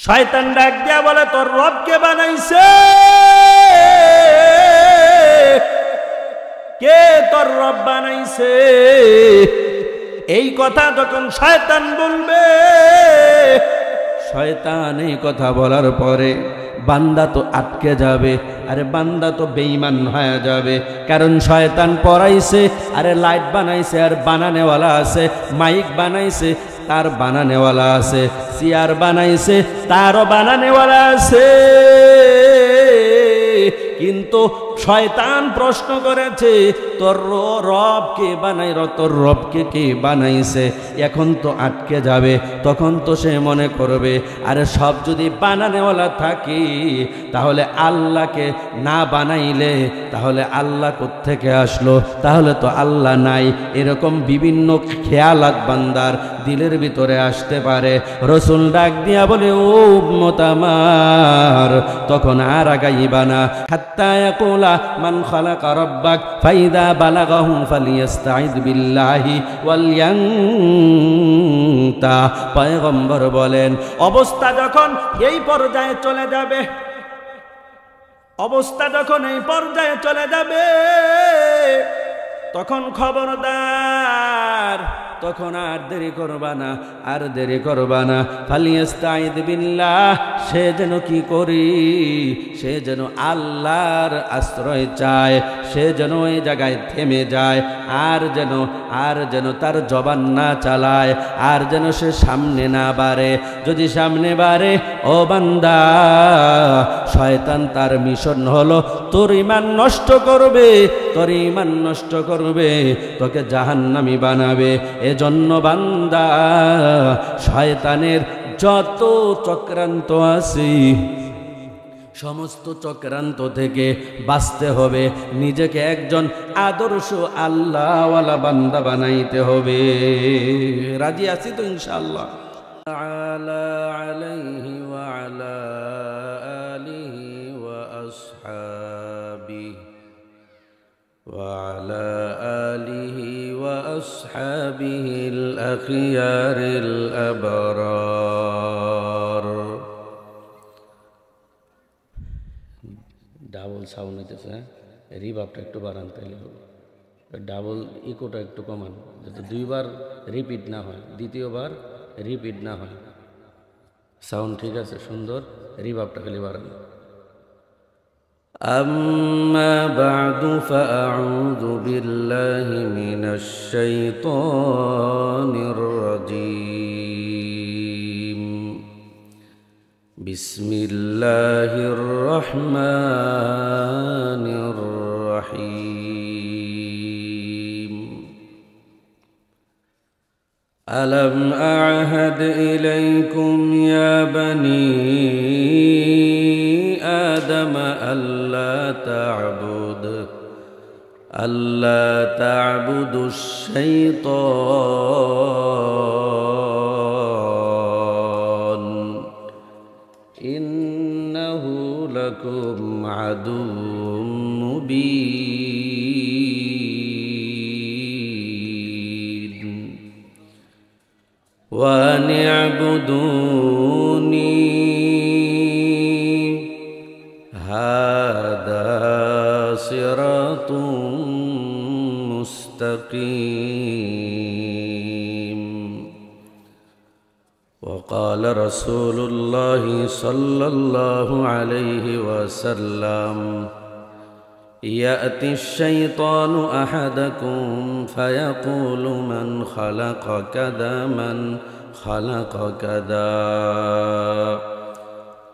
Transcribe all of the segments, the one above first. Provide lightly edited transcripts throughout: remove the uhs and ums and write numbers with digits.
শয়তান ডাক দিয়া বলে, তোর রব কে বানাইছে? কে তোর রব বানাইছে? এই কথা যখন শয়তান বলবে, শয়তান এই কথা বলার পরে বান্দা তো আটকে যাবে, আরে বান্দা তো বেঈমান হয়ে যাবে। কারণ শয়তান পড়াইছে, আরে লাইট বানাইছে আর বানানেওয়ালা আছে, মাইক বানাইছে তার বানানেওয়ালা আছে, চেয়ার বানাইছে তারও বানানেওয়ালা আছে। কিন্তু শয়তান প্রশ্ন করেছে, তোর রব কে বানাই, তোর রবকে কে বানাইছে? এখন তো আটকে যাবে। তখন তো সে মনে করবে, আরে সব যদি বানানেওয়ালা থাকে তাহলে আল্লাহকে না বানাইলে তাহলে আল্লাহ কোত্থেকে আসলো? তাহলে তো আল্লাহ নাই। এরকম বিভিন্ন খেয়ালাত বান্দার দিলের ভিতরে আসতে পারে। রসুল ডাক দিয়া বলে, ও উম্মত আমার, তখন আর আগাইবা না। হাত্তা ইয়াকুলা মান খালাকা রাব্বাক ফাইদা বালাগাহু ফালিয়াস্তাইদ বিল্লাহি ওয়ালইয়ান্তা। পয়গম্বর বলেন, অবস্থা যখন এই পর্যায়ে চলে যাবে, অবস্থা যখন এই পর্যায়ে চলে যাবে, তখন খবরদার, তখন আর দেরি করবা না, আর দেরি করবা না। ফালিয়াস্তাইদ বিল্লাহ, সে যেন কি করি, সে যেন আল্লাহর আশ্রয় চায়, সে যেন ওই জায়গায় থেমে যায়, আর যেন তার জবান না চালায়, আর যেন সে সামনে না বাড়ে। যদি সামনে বাড়ে, ও বান্দা, শয়তান তার মিশন হলো তোর ঈমান নষ্ট করবে, তোর ঈমান নষ্ট করবে, তোকে জাহান্নামী বানাবে। এজন্য বান্দা, শয়তানের যত চক্রান্ত আছে সমস্ত চক্রান্ত থেকে বাঁচতে হবে। নিজেকে একজন আদর্শ আল্লাহওয়ালা বান্দা বানাইতে হবে। রাজি আছি তো ইনশাআল্লাহ? আলাইহি ওয়া আলা আলিহি ওয়া আসহাবিহি وعلى آله وأصحابه الأخيار الأبرار। ডাবল সাউন্ড হইতেছে, রিভাবটা একটু বাড়ান তাইলে হবে। ডাবল ইকোটা একটু কমান, যাতে দুইবার রিপিট না হয়, দ্বিতীয়বার রিপিট না হয়। সাউন্ড ঠিক আছে, সুন্দর, রিভাবটা খালি বাড়ান। أما بعد فأعوذ بالله من الشيطان الرجيم. بسم الله الرحمن الرحيم. ألم أعهد إليكم يا بني آدم ألا تعبدوا الشيطان إنه لكم عدو مبين وأن اعبدوني هذا صراط مستقيم. وقال رسول الله صلى الله عليه وسلم يأتي الشيطان أحدكم فيقول من خلق كذا من خلق كذا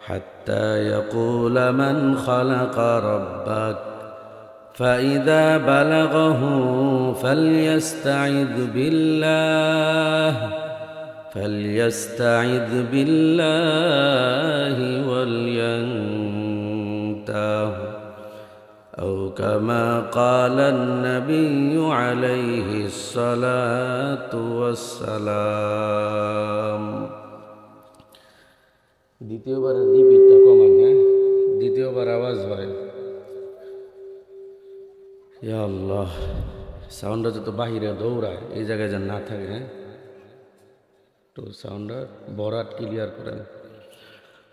حتى يقول من خلق ربك فإذا بلغه فليستعذ بالله ولينتهه أو كما قال النبي عليه الصلاة والسلام. দ্বিতীয়বার রিপিটটা কমান, হ্যাঁ, দ্বিতীয়বার আওয়াজ হয়। ইয়া আল্লাহ, সাউন্ডটা যত বাহিরে দৌড়ায় এই জায়গায় যেন না থাকে। হ্যাঁ, তো সাউন্ডটা বরাট ক্লিয়ার করেন।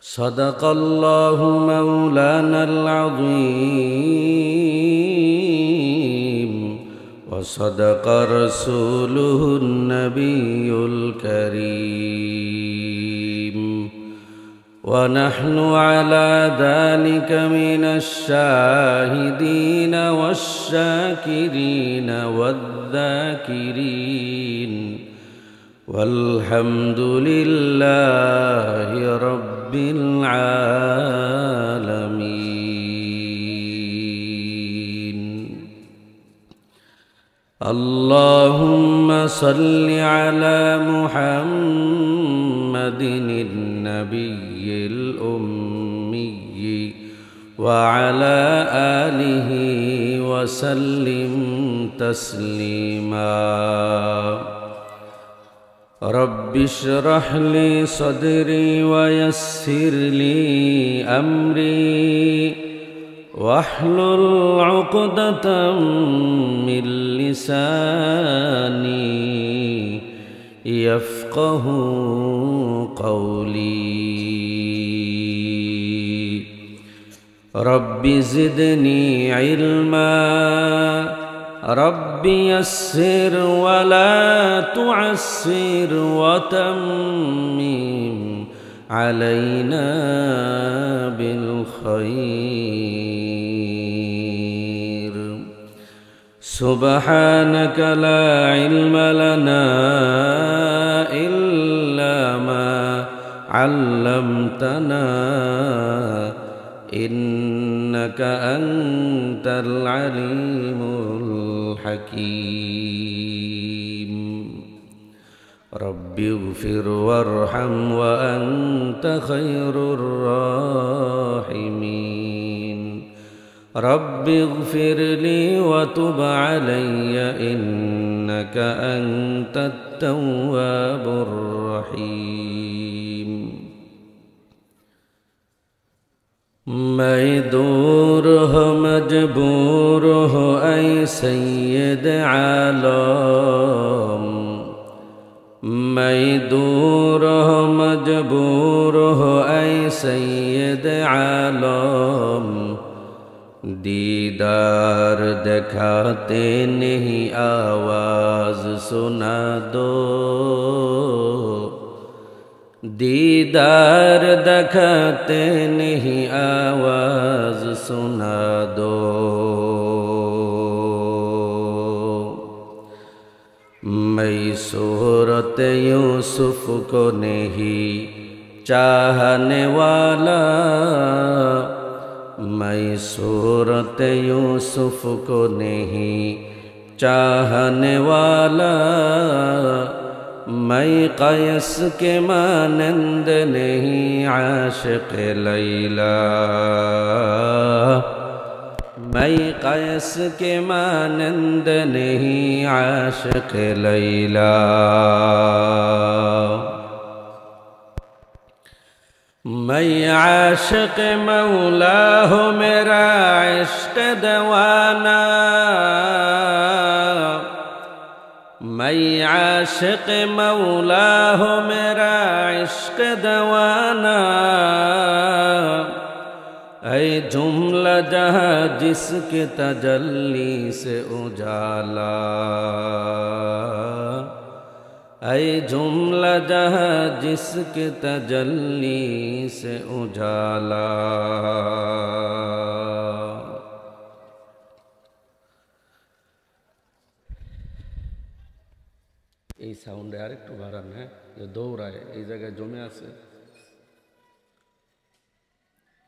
صدق الله مولانا العظيم وصدق رسوله النبي الكريم ونحن على ذلك من الشاهدين والشاكرين والذاكرين والحمد لله رب العالمين. اللهم صل على محمد النبي الأمي وعلى آله وسلم تسليما. رب اشرح لي صدري ويسر لي أمري واحلل عقدة من لساني يفقه قولي. رب زدني علما رب يسر ولا تعسر وتمم علينا بالخير. سبحانك لا علم لنا إلا ما علمتنا إنك أنت العليم الحكيم. رب اغفر وارحم وأنت خير الراحمين. رب اغفر لي وتب علي إنك أنت التواب الرحيم. मैं दूर हो मजबूर हो ऐ सैयद आलम, मैं दूर हो मजबूर हो ऐ सैयद आलम, दीदार दिखाते नहीं आवाज़ सुना दो, दीदार दिखाते नहीं आवाज़ सुना दो। मैं सूरत यूसुफ को नहीं चाहने वाला, मैं सूरत यूसुफ को नहीं चाहने वाला, मैं क़ैस के मानंद नहीं आशिक़ लैला, मैं क़ैस के मानंद नहीं आशिक़ लैला। मैं आशिक़ मौला हूँ मेरा इश्क़ दवाना, मैं आशिक़ मौला हूँ मेरा इश्क़ दवाना, ऐ जुमला जहाँ जिसके तजल्ली से उजाला, ऐ जुमला जहाँ जिसके तजल्ली से उजाला। এই সাউন্ডে আরেকটু বাড়ান, হ্যাঁ, যে দৌড়ায় এই জায়গায় জমে আছে।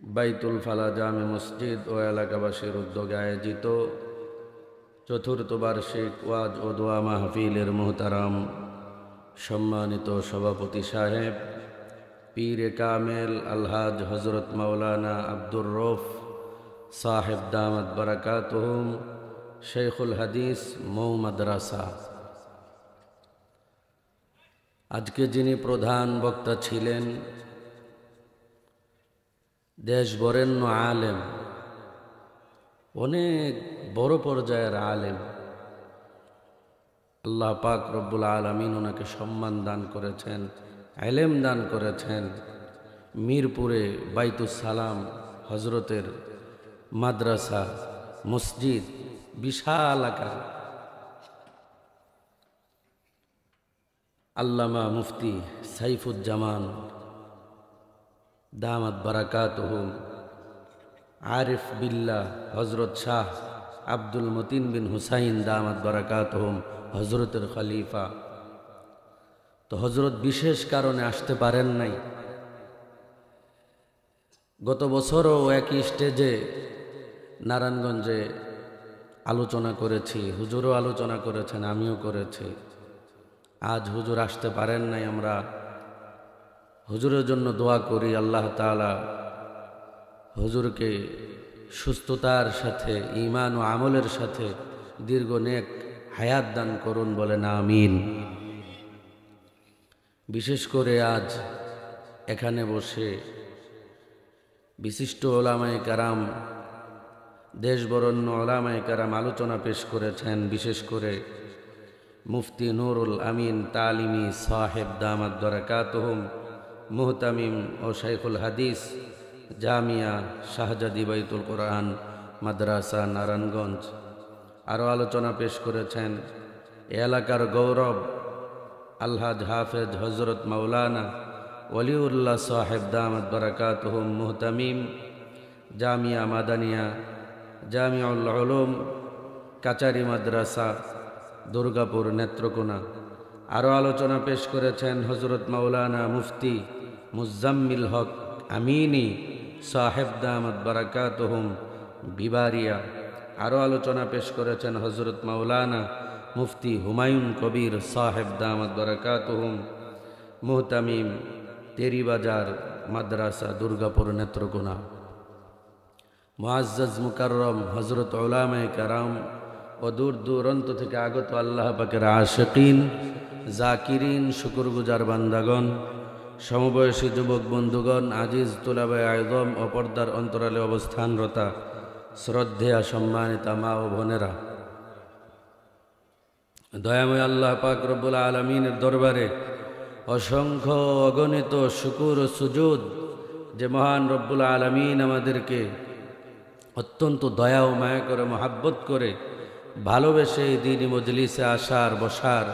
বাইতুল ফালা জামে মসজিদ ও এলাকাবাসীর উদ্যোগে আয়োজিত চতুর্থ বার্ষিক ওয়াজ ও দোয়া মাহফিলের মোহতারাম সম্মানিত সভাপতি সাহেব পীরে কামেল আলহাজ হজরত মাওলানা আব্দুর রৌফ সাহেব দামাত বারাকাতুহুম শেখুল হাদিস মৌ মাদ্রাসা, আজকে যিনি প্রধান বক্তা ছিলেন, দেশ বরেণ্য আলেম, অনেক বড় পর্যায়ের আলেম, আল্লাহ পাক রব্বুল আলামিন ওনাকে সম্মান দান করেছেন, ইলম দান করেছেন। মিরপুরে বাইতুস সালাম হজরতের মাদ্রাসা মসজিদ বিশাল আকার। আল্লামা মুফতি সাইফুজ্জামান দামাত বারাকাতুহুম, আরিফ বিল্লাহ হজরত শাহ আব্দুল মতিন বিন হুসাইন দামাত বারাকাতুহুম হজরতের খলিফা। তো হজরত বিশেষ কারণে আসতে পারেন নাই। গত বছরও একই স্টেজে নারায়ণগঞ্জে আলোচনা করেছি, হুজুরও আলোচনা করেছেন, আমিও করেছি। আজ হুজুর আসতে পারেন নাই। আমরা হুজুরের জন্য দোয়া করি, আল্লাহ তাআলা হুজুরকে সুস্থতার সাথে ঈমান ও আমলের সাথে দীর্ঘ নেক হায়াত দান করুন, বলেন আমিন। বিশেষ করে আজ এখানে বসে বিশিষ্ট ওলামায়ে কেরাম, দেশ বরেণ্য ওলামায়ে কেরাম আলোচনা পেশ করেছেন। বিশেষ করে মুফতি নুরুল আমিন তালিমি সাহেব দামাত বারাকাতুহুম মুহতামিম ও শাইখুল হাদিস জামিয়া শাহজাদি বাইতুল কোরআন মাদ্রাসা নারায়ণগঞ্জ আরও আলোচনা পেশ করেছেন। এ এলাকার গৌরব আলহাজ হাফেজ হজরত মাওলানা ওলিউল্লাহ সাহেব দামাত বারাকাতুহুম মুহতামিম জামিয়া মাদানিয়া জামিউল উলুম কাচারি মাদ্রাসা দুর্গাপুর নেত্রকোনা। আরও আলোচনা পেশ করেছেন হজরত মাওলানা মুফতি মুজাম্মিল হক আমিনী সাহেব দামাত বারাকাতুহুম বিবারিয়া। আরও আলোচনা পেশ করেছেন হজরত মাওলানা মুফতি হুমায়ুন কবির সাহেব দামাত বারাকাতুহুম মুহতামিম তেরিবাজার মাদ্রাসা দুর্গাপুর নেত্রকোনা। মুআজ্জাজ মুকাররম হজরত উলামায়ে কেরাম ও দূর দূরান্ত থেকে আগত আল্লাহ পাকের আশিকিন জাকিরিন শুকরগুজার বান্দাগণ, সমবয়সী যুবক বন্ধুগণ, আজিজ তুলাবায়ে আযম ও পর্দার অন্তরালে অবস্থানরতা শ্রদ্ধেয়া সম্মানিতা মা ও বোনেরা, দয়াময় আল্লাহ পাক রব্বুল আলামিনের দরবারে অসংখ্য অগণিত শুকুর ও সুজুদ যে মহান রব্বুল আলামিন আমাদেরকে অত্যন্ত দয়া ও মায়া করে মহাব্বত করে ভালোবেসে এই দিনই মজলিসে আসার বসার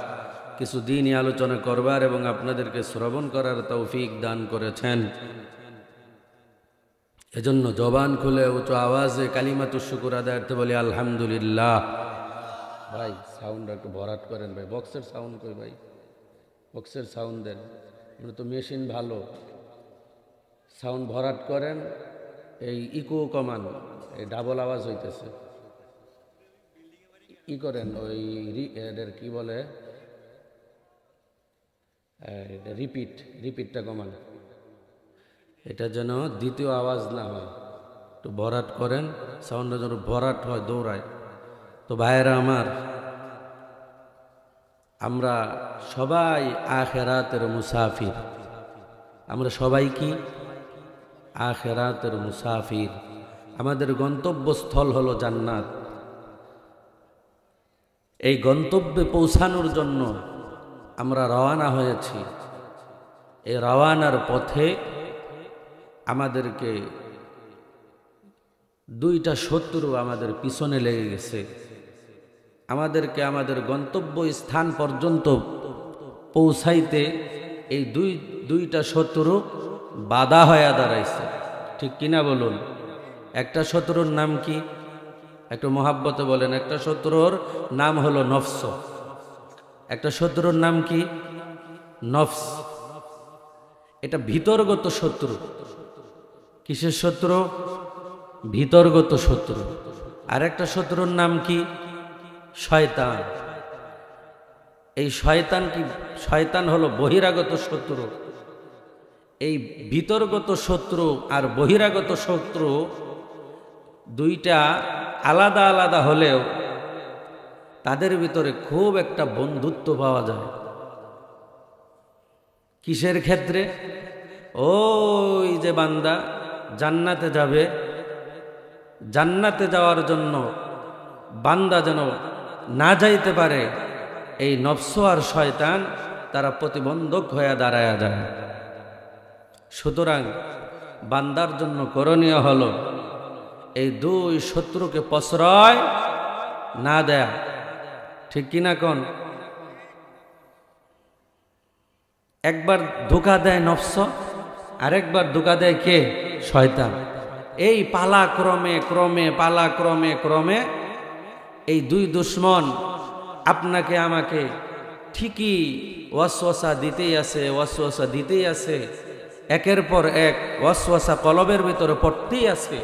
কিছু দিনই আলোচনা করবার এবং আপনাদেরকে শ্রবণ করার তৌফিক দান করেছেন। এজন্য জবান খুলে উঁচু আওয়াজে কালিমাতুশ শুকুর আদায়ার্থে বলি আলহামদুলিল্লাহ। ভাই সাউন্ড একটু ভরাট করেন ভাই, বক্সের সাউন্ড কই ভাই, বক্সের সাউন্ড দেন। আমরা তো মেশিন ভালো, সাউন্ড ভরাট করেন, এই ইকো কমান, এই ডাবল আওয়াজ হইতেছে। ই করেন ওই এদের কি বলে রিপিটটা কমান, এটা যেন দ্বিতীয় আওয়াজ না হয়। একটু ভরাট করেন, সাউন্ডটা যেন ভরাট হয়, দৌড়ায়। তো ভাইয়েরা আমার, আমরা সবাই আখিরাতের মুসাফির। আমরা সবাই কি আখিরাতের মুসাফির। আমাদের গন্তব্যস্থল হলো জান্নাত। এই গন্তব্যে পৌঁছানোর জন্য আমরা রওনা হয়েছি। এই রওয়ানার পথে আমাদেরকে দুইটা শত্রু আমাদের পিছনে লেগে গেছে। আমাদেরকে আমাদের গন্তব্য স্থান পর্যন্ত পৌঁছাইতে এই দুইটা শত্রু বাধা হয়ে দাঁড়াইছে। ঠিক কিনা বলুন? একটা শত্রুর নাম কি? একটু মহাব্বতে বলেন। একটা শত্রুর নাম হলো নফস। একটা শত্রুর নাম কি? নফস। এটা ভিতরগত শত্রু। কিসের শত্রু? ভিতরগত শত্রু। আর একটা শত্রুর নাম কি? শয়তান। এই শয়তান কি? শয়তান হলো বহিরাগত শত্রু। এই ভিতরগত শত্রু আর বহিরাগত শত্রু দুইটা আলাদা আলাদা হলেও তাদের ভিতরে খুব একটা বন্ধুত্ব পাওয়া যায়। কিসের ক্ষেত্রে? ওই যে বান্দা জান্নাতে যাবে, জান্নাতে যাওয়ার জন্য বান্দা যেন না যাইতে পারে, এই নফস আর শয়তান তারা প্রতিবন্ধক হয়ে দাঁড়ায়া যায়। সুতরাং বান্দার জন্য করণীয় হলো এই দুই শত্রুকে প্রশ্রয় না দেয়া। ঠিক কিনা কোন? একবার ধোঁকা দেয় নফস, আরেকবার ধোঁকা দেয় কে? শয়তান। এই পালাক্রমে ক্রমে পালাক্রমে ক্রমে এই দুই দুশ্মন আপনাকে আমাকে ঠিকই ওয়াসওয়াসা দিতেই আছে, ওয়াসওয়াসা দিতেই আছে, একের পর এক ওয়াসওয়াসা কলবের ভিতরে পড়তেই আছে।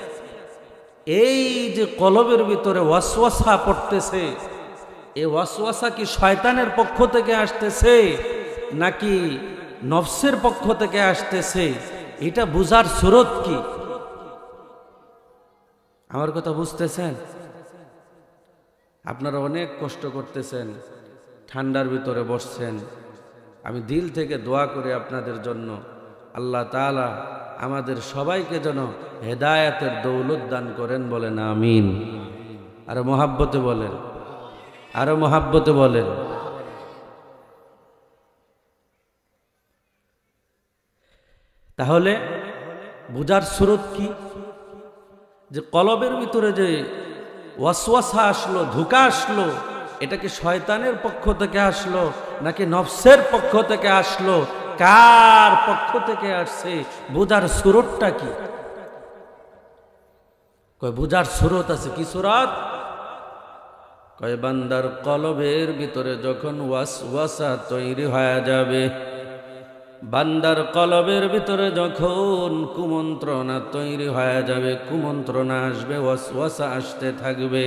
এই যে কলবের ভিতরে ওয়াসওয়াসা পড়তেছে, এই ওয়াসওয়াসা কি শয়তানের পক্ষ থেকে আসতেছে নাকি নফসের পক্ষ থেকে আসতেছে? এটা বুঝার সুরত কি? আমার কথা বুঝতেছেন? আপনারা অনেক কষ্ট করতেছেন, ঠান্ডার ভিতরে বসছেন। আমি দিল থেকে দোয়া করি আপনাদের জন্য, আল্লাহ তাআলা আমাদের সবাইকে যেন হেদায়েতের দৌলত দান করেন। বলেন আমিন। আরো মহাব্বতে বলেন, আরো মহাব্বতে বলেন। তাহলে বুঝার সুরত কি? যে কলবের ভিতরে যে ওয়াসওয়াসা আসলো, ধোঁকা আসলো, এটা কি শয়তানের পক্ষ থেকে আসলো নাকি নফসের পক্ষ থেকে আসলো? কার পক্ষ থেকে আসছে? বুঝার সুরতটা কি? কয় বুঝার সুরত আছে। কি সুরত? কয় বান্দার কলবের ভিতরে যখন ওয়াসওয়াসা তৈরি হয়ে যাবে, বান্দার কলবের ভিতরে যখন কুমন্ত্রণা তৈরি হয়ে যাবে, কুমন্ত্রণা আসবে, ওয়াসওয়াসা আসতে থাকবে,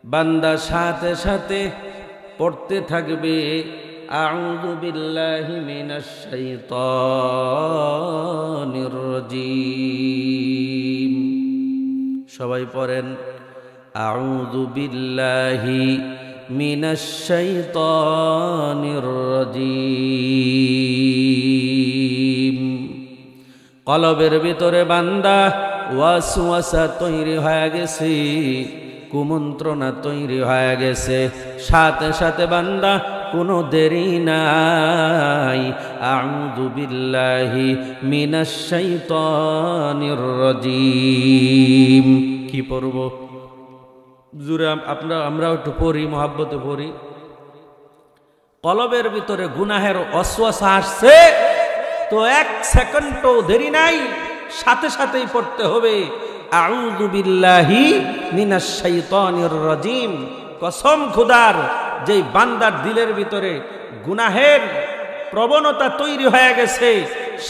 বান্দা সাথে সাথে পড়তে থাকবে আউযু বিল্লাহি মিনাশ শাইতানির রাজীম। সবাই পড়েন আউযু বিল্লাহি মিনাশ শাইতানির রাজীম। কলবের ভিতরে বান্দা ওয়াসওয়াসা তৈরি হয়ে গেছে, কুমন্ত্রণা তৈরি হয়ে গেছে, সাথে সাথে বান্দা কোনো দেরি নাই আউযু বিল্লাহি মিনাশ শাইতানির রাজীম। কি পড়ব? জুরে আমরা একটু পড়ি, মহাব্বতে পড়ি। কলবের ভিতরে গুনাহের ওয়াসওয়াসা আসছে তো এক সেকেন্ডও দেরি নাই, সাথে সাথেই পড়তে হবে আউযু বিল্লাহি মিনাশ শাইতানির রাজীম। কসম খোদার, যেই বান্দার দিলের ভিতরে গুনাহের প্রবণতা তৈরি হয়ে গেছে,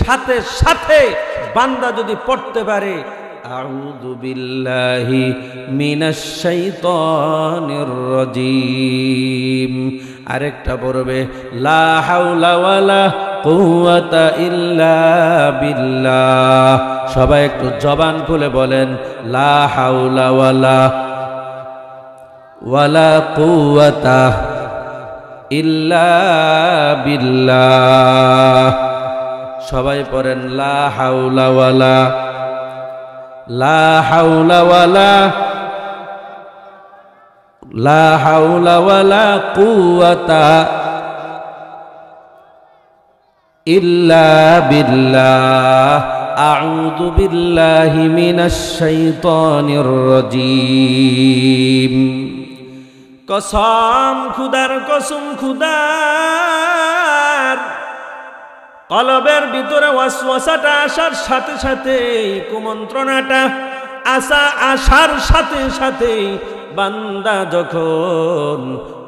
সাথে সাথে বান্দা যদি পড়তে পারে আউযু বিল্লাহি মিনাশ শাইতানির রাজীম, আরেকটা পড়বে লা হাওলা ওয়ালা কুওয়াতা ইল্লা বিল্লাহ। সবাই একটু জবান খুলে বলেন লা হাওলা ওয়ালা কুওয়াতা ইল্লা বিল্লাহ। সবাই পড়েন লা হাওলা ওয়ালা ওয়ালা কুওয়াতা ইল্লা বিল্লাহ। আউযু বিল্লাহি মিনাশ শাইতানির রাজীম। কসম খুদার, কসম খুদার, কলবের ভিতরে ওয়াসওয়াসাটা আসার সাথে সাথে, কুমন্ত্রণাটা আসার সাথে সাথে বান্দা যখন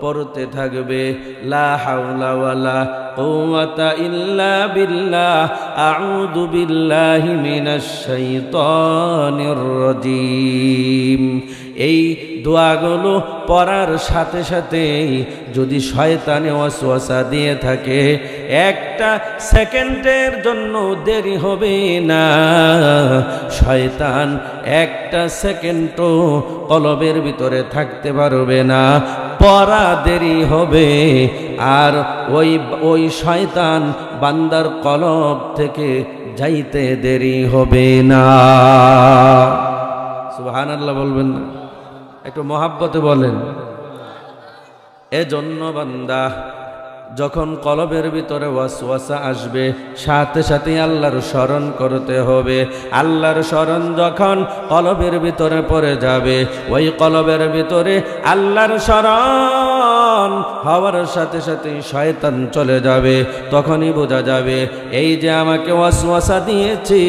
পড়তে থাকবে লা হাওলা ওয়ালা কুওয়াতা ইল্লা বিল্লাহ আউযু বিল্লাহি মিনাশ শাইতানির রাজীম, এই দোয়াগুলো পড়ার সাথে সাথে যদি শয়তানে ওয়াসওয়াসা দিয়ে থাকে, একটা সেকেন্ডের জন্য দেরি হবে না। শয়তান একটা সেকেন্ডও কলবের ভিতরে থাকতে পারবে না, পড়া দেরি হবে, আর ওই শয়তান বান্দার কলব থেকে যাইতে দেরি হবে না। সুবহানাল্লাহ বলবেন না? একটু মহাব্বতে বলেন। এজন্য বান্দা যখন কলবের ভিতরে ওয়াসওয়াসা আসবে সাথে সাথে আল্লাহর স্মরণ করতে হবে। আল্লাহর স্মরণ যখন কলবের ভিতরে পড়ে যাবে, ওই কলবের ভিতরে আল্লাহর স্মরণ হওয়ার সাথে সাথে শয়তান চলে যাবে। তখনই বোঝা যাবে এই যে আমাকে ওয়াসওয়াসা দিয়েছি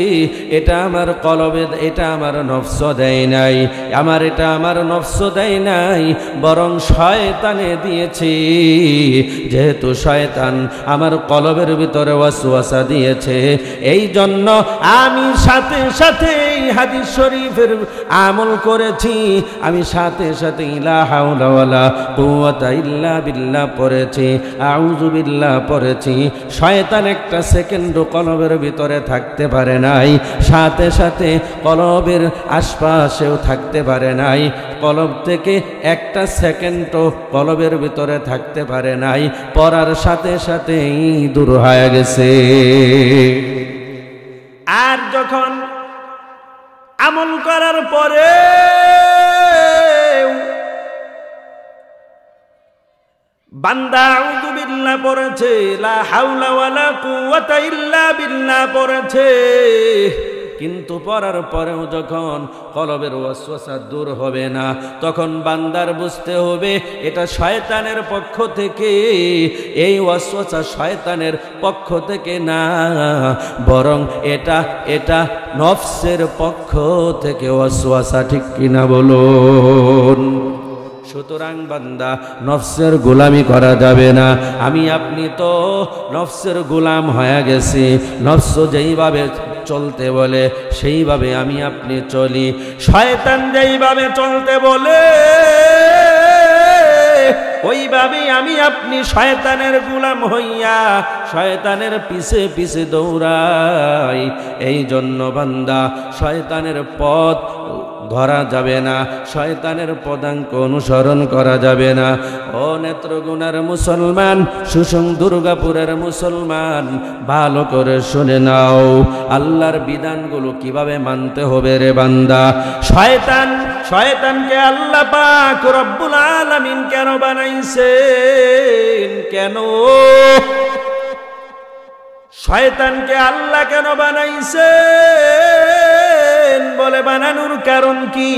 এটা আমার কলবে, এটা আমার নফস দেয় নাই, এটা আমার নফস দেয় নাই, বরং শয়তানে দিয়েছি। যেহেতু শয়তান আমার কলবের ভিতরে ওয়াসওয়াসা দিয়েছে, এই জন্য আমি সাথে সাথে হাদিস শরীফের আমল করেছি। আমি সাথে সাথে লা হাওলা ওয়ালা কুওয়াতা ইল্লা বিল্লাহ পড়েছি, আউযু বিল্লাহ পড়েছি। শয়তান একটা সেকেন্ডও কলবের ভিতরে থাকতে পারে নাই, সাথে সাথে কলবের আশপাশেও থাকতে পারে নাই। কলব থেকে একটা সেকেন্ডও কলবের ভিতরে থাকতে পারে নাই, পড়ার সাথে সাথেই দূর হয়ে গেছে। আর যখন আমল করার পরে বান্দা আউযু বিল্লাহ পড়েছে, লা হাওলা ওয়ালা কুওয়াতা ইল্লা বিল্লাহ পড়েছে, কিন্তু পড়ার পরেও যখন কলবের ওয়াসওয়াসা দূর হবে না, তখন বান্দার বুঝতে হবে এটা শয়তানের পক্ষ থেকে। এই ওয়াসওয়াসা শয়তানের পক্ষ থেকে না, বরং এটা নফসের পক্ষ থেকে ওয়াসওয়াসা। ঠিক কিনা বলুন? সুতরাং বান্দা নফসের গোলামি করা যাবে না। আমি আপনি তো নফসের গোলাম হয়ে গেছি। নফস যেইভাবে চলতে বলে সেইভাবে আমি আপনি চলি, শয়তান যেইভাবে চলতে বলে ওইভাবেই আমি আপনি শয়তানের গোলাম হইয়া শয়তানের পিছে পিছে দৌড়াই। এই জন্য বান্দা শয়তানের পথ ধরা যাবে না, শয়তানের পদাঙ্ক অনুসরণ করা যাবে না। ও নেত্রগুণার মুসলমান, সুসং দুর্গাপুরের মুসলমান, ভালো করে শুনে নাও আল্লাহর বিধানগুলো কিভাবে মানতে হবে রে বান্দা। শয়তানকে আল্লাহ পাক রব্বুল আলামিন কেন বানাইছেন? কেন শয়তানকে আল্লাহ কেন বানাইছেন? বলে বানানোর কারণ কি?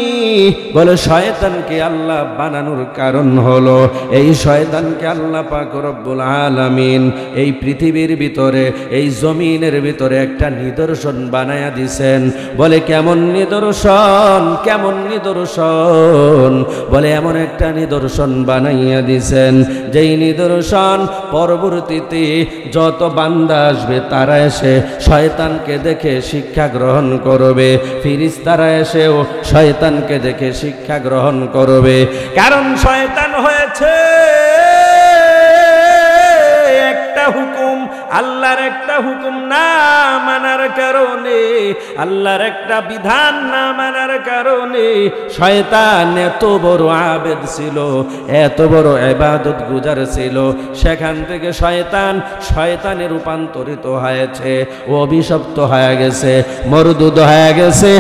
বলে শয়তানকে আল্লাহ বানানোর কারণ হলো এই শয়তানকে আল্লাহ পাক রব্বুল আলামিন এই পৃথিবীর ভিতরে, এই জমিনের ভিতরে একটা নিদর্শন বানায়া দিছেন। বলে কেমন নিদর্শন? কেমন নিদর্শন? বলে এমন একটা নিদর্শন বানাইয়া দিছেন যেই নিদর্শন পরবর্তীতে যত বান্দা আসবে তারা এসে শয়তানকে দেখে শিক্ষা গ্রহণ করবে, ফেরেশতারা এসেও শয়তানকে দেখে শিক্ষা গ্রহণ করবে। কারণ শয়তান হয়েছে একটা হুকুম, আল্লাহর একটা হুকুম না মানার কারণে, আল্লাহর একটা বিধান না মানার কারণে শয়তান এত বড় আবেদ ছিল, এত বড় ইবাদত গুজার ছিল, সেখান থেকে শয়তানে রূপান্তরিত হয়েছে, অভিশপ্ত হয়ে গেছে, মরদুদ হয়ে গেছে।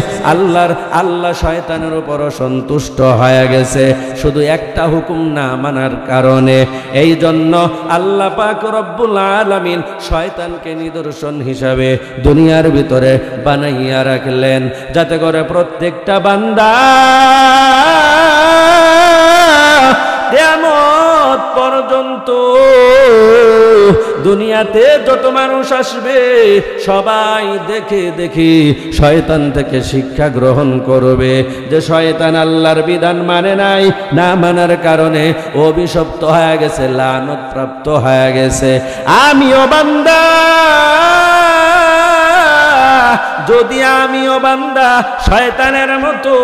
আল্লাহ শয়তানের উপর সন্তুষ্ট হয়ে গেছে শুধু একটা হুকুম না মানার কারণে। এই জন্য আল্লাহ পাক রব্বুল আলামিন শয়তানকে নিদর্শন হিসাবে দুনিয়ার ভিতরে বানাইয়া রাখলেন, যাতে করে প্রত্যেকটা বান্দা কিয়ামত পর্যন্ত দুনিয়াতে যত মানুষ আসবে সবাই দেখে দেখে শয়তান থেকে শিক্ষা গ্রহণ করবে যে শয়তান আল্লাহর বিধান মানে নাই, না মানার কারণে অভিশপ্ত হয়ে গেছে, লানত প্রাপ্ত হয়ে গেছে। আমিও বান্দা, যদি আমিও বান্দা শয়তানের মতো,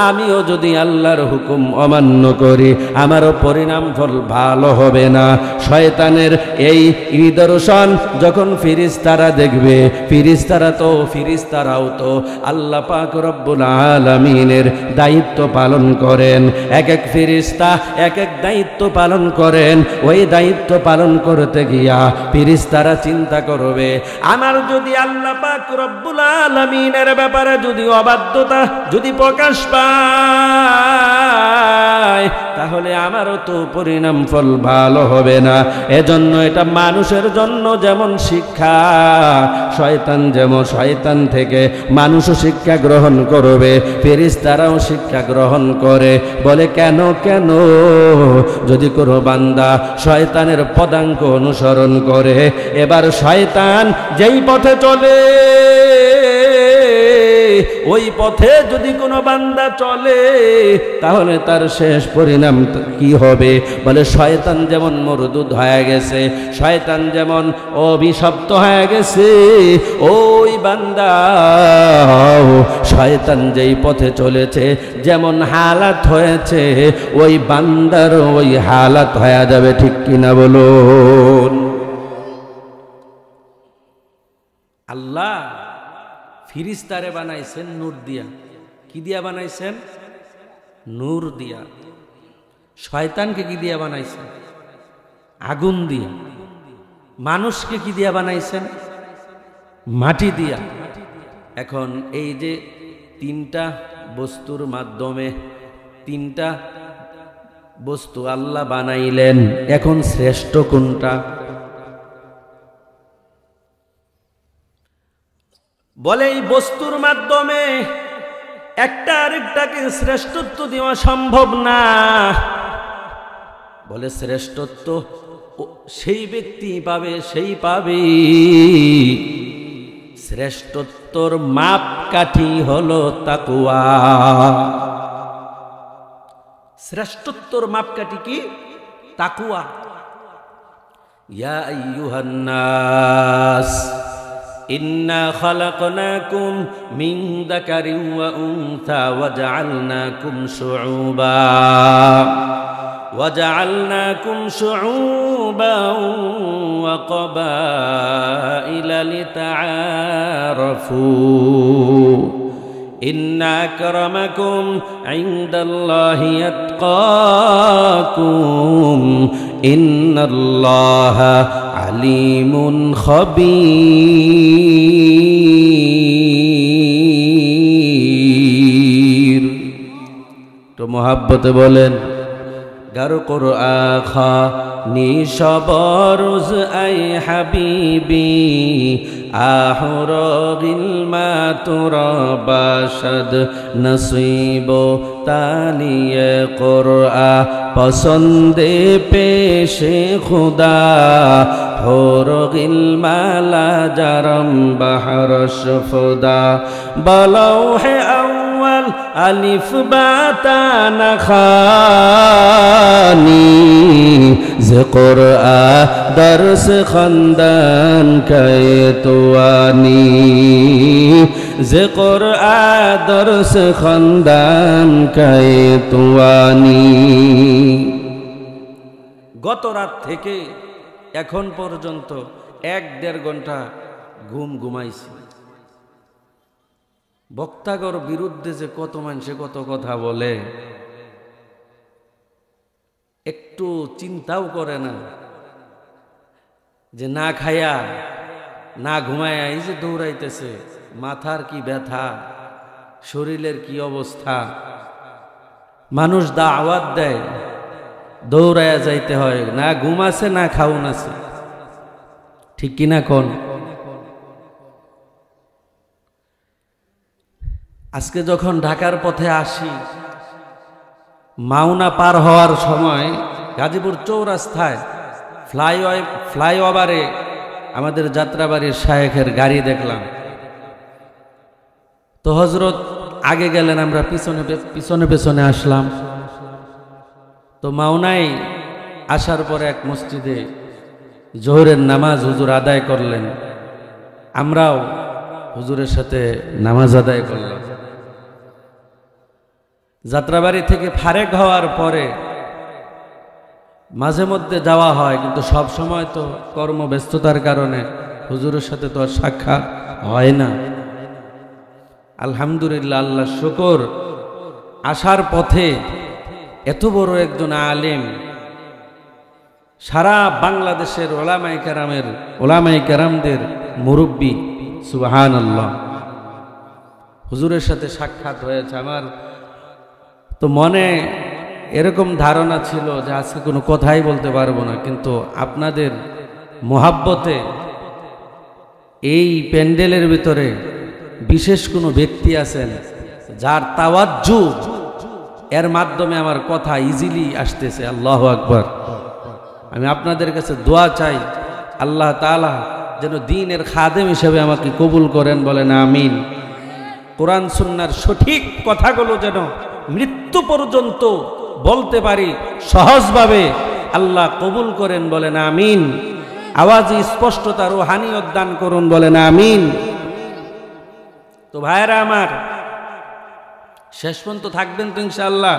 আমিও যদি আল্লাহর হুকুম অমান্য করি আমারও পরিণাম ফল ভালো হবে না। শয়তানের এই নিদর্শন যখন ফেরেশতারা দেখবে, ফেরেশতারাও তো আল্লাহ পাক রব্বুল আলামিনের দায়িত্ব পালন করেন। এক এক ফেরেশতা এক এক দায়িত্ব পালন করেন। ওই দায়িত্ব পালন করতে গিয়া ফেরেশতারা চিন্তা করবে আমার যদি আল্লাহ পাক রব্বুল আলামিনের ব্যাপারে যদি অবাধ্যতা যদি প্রকাশ পায়, যায় তাহলে আমারও তো পরিণাম ফল ভালো হবে না। এজন্য এটা মানুষের জন্য যেমন শিক্ষা, শয়তান থেকে মানুষও শিক্ষা গ্রহণ করবে, ফেরেশতারাও শিক্ষা গ্রহণ করে। বলে কেন যদি কোনো বান্দা শয়তানের পদাঙ্ক অনুসরণ করে, এবার শয়তান যেই পথে চলে ওই পথে যদি কোনো বান্দা চলে তাহলে তার শেষ পরিণাম কি হবে? বলে শয়তান যেমন মরদুদ হয়ে গেছে, শয়তান যেমন অভিশপ্ত হয়ে গেছে, ওই বান্দা শয়তান যেই পথে চলেছে যেমন হালাত হয়েছে ওই বান্দার ওই হালাত হয়ে যাবে। ঠিক কিনা বলুন? আল্লাহ ফিরিস্তারে বানাইছেন নূর দিয়া। কি দিয়া বানাইছেন? নূর দিয়া। শয়তানকে কি দিয়া বানাইছেন? আগুন দিয়া। মানুষকে কি দিয়া বানাইছেন? মাটি দিয়া। এখন এই যে তিনটা বস্তুর মাধ্যমে তিনটা বস্তু আল্লাহ বানাইলেন, এখন শ্রেষ্ঠ কোনটা? বলে এই বস্তুর মাধ্যমে একটা আরেকটাকে শ্রেষ্ঠত্ব দেওয়া সম্ভব না। বলে শ্রেষ্ঠত্ব সেই ব্যক্তি পাবে, শ্রেষ্ঠত্বর মাপকাঠি হলো তাকওয়া। শ্রেষ্ঠত্বর মাপকাঠি কি? তাকওয়া। ইয়া আইয়ুহান নাস ইন্না খালাকনাকুম মিন যাকারিন ওয়া উনসা ওয়াজআলনাকুম শুউবা ওয়া ক্বাবাইলা লিতাআরাফু ইন্না আকরামাকুম ইনদাল্লাহি আতকাকুম ইন্নাল্লাহা আলিমুন খবীর। তো মোহাব্বতে বলেন গারো করো আখা নিশবরুজ আই হাবিবি আহর গিলমা তুরবাশদ নসিব তালিয়ে কোরআ পসন্দে পেশে খুদা হোর গিলমালা জারম বাহর শফদা বলও হে আউয়াল আলিফ বাতা নখানি যে কোরআ দরস খন্দন কয়তুয়ানি যে কোরআ দরস খন্দন কয়তুয়ানি। গত রাত থেকে এখন পর্যন্ত 1-1.5 ঘন্টা ঘুমাইছি। বক্তাগর বিরুদ্ধে যে কত মানুষে কত কথা বলে, একটু চিন্তাও করে না যে না খায়া না ঘুমায়া এই যে দৌড়াইতেছে, মাথার কি ব্যথা, শরীরের কি অবস্থা। মানুষ দাওয়াত দেয়, দৌড়ায়া যাইতে হয়, না ঘুম আছে না খাউন আছে। ঠিক কিনা কোন? আজকে যখন ঢাকার পথে আসি, মাওনা পার হওয়ার সময় গাজীপুর চৌরাস্তায় ফ্লাইওভারে আমাদের যাত্রাবাড়ির শায়েখের গাড়ি দেখলাম। তো হযরত আগে গেলেন, আমরা পিছনে পিছনে আসলাম। তো মাওনায় আসার পরে এক মসজিদে জোহরের নামাজ হুজুর আদায় করলেন, আমরাও হুজুরের সাথে নামাজ আদায় করলাম। যাত্রাবাড়ি থেকে ফারেক হওয়ার পরে মাঝে মধ্যে যাওয়া হয়, কিন্তু সব সময় তো কর্মব্যস্ততার কারণে হুজুরের সাথে তো আর সাক্ষাৎ হয় না। আলহামদুলিল্লাহ, আল্লাহ শুকর, আসার পথে এত বড় একজন আলেম, সারা বাংলাদেশের ওলামায়ে কেরামদের মুরব্বী, সুবহানাল্লাহ, হুজুরের সাথে সাক্ষাৎ হয়েছে। আমার তো মনে এরকম ধারণা ছিল যে আজকে কোনো কথাই বলতে পারবো না, কিন্তু আপনাদের মোহাব্বতে এই প্যান্ডেলের ভিতরে বিশেষ কোনো ব্যক্তি আছেন যার তাওয়াজ্জু এর মাধ্যমে আমার কথা ইজিলি আসতেছে। আল্লাহু আকবার। আমি আপনাদের কাছে দোয়া চাই, আল্লাহ তাআলা যেন দ্বীনের খাদেম হিসেবে আমাকে কবুল করেন, বলেন আমিন। কোরআন সুন্নাহর সঠিক কথাগুলো যেন মৃত্যু পর্যন্ত বলতে পারি সহজভাবে, আল্লাহ কবুল করেন, বলেন আমিন। আওয়াজে স্পষ্টতা রুহানিয়ত দান করুন, বলেন আমিন। তো ভাইরা আমার, শেষ পর্যন্ত থাকবেন তো ইনশাআল্লাহ?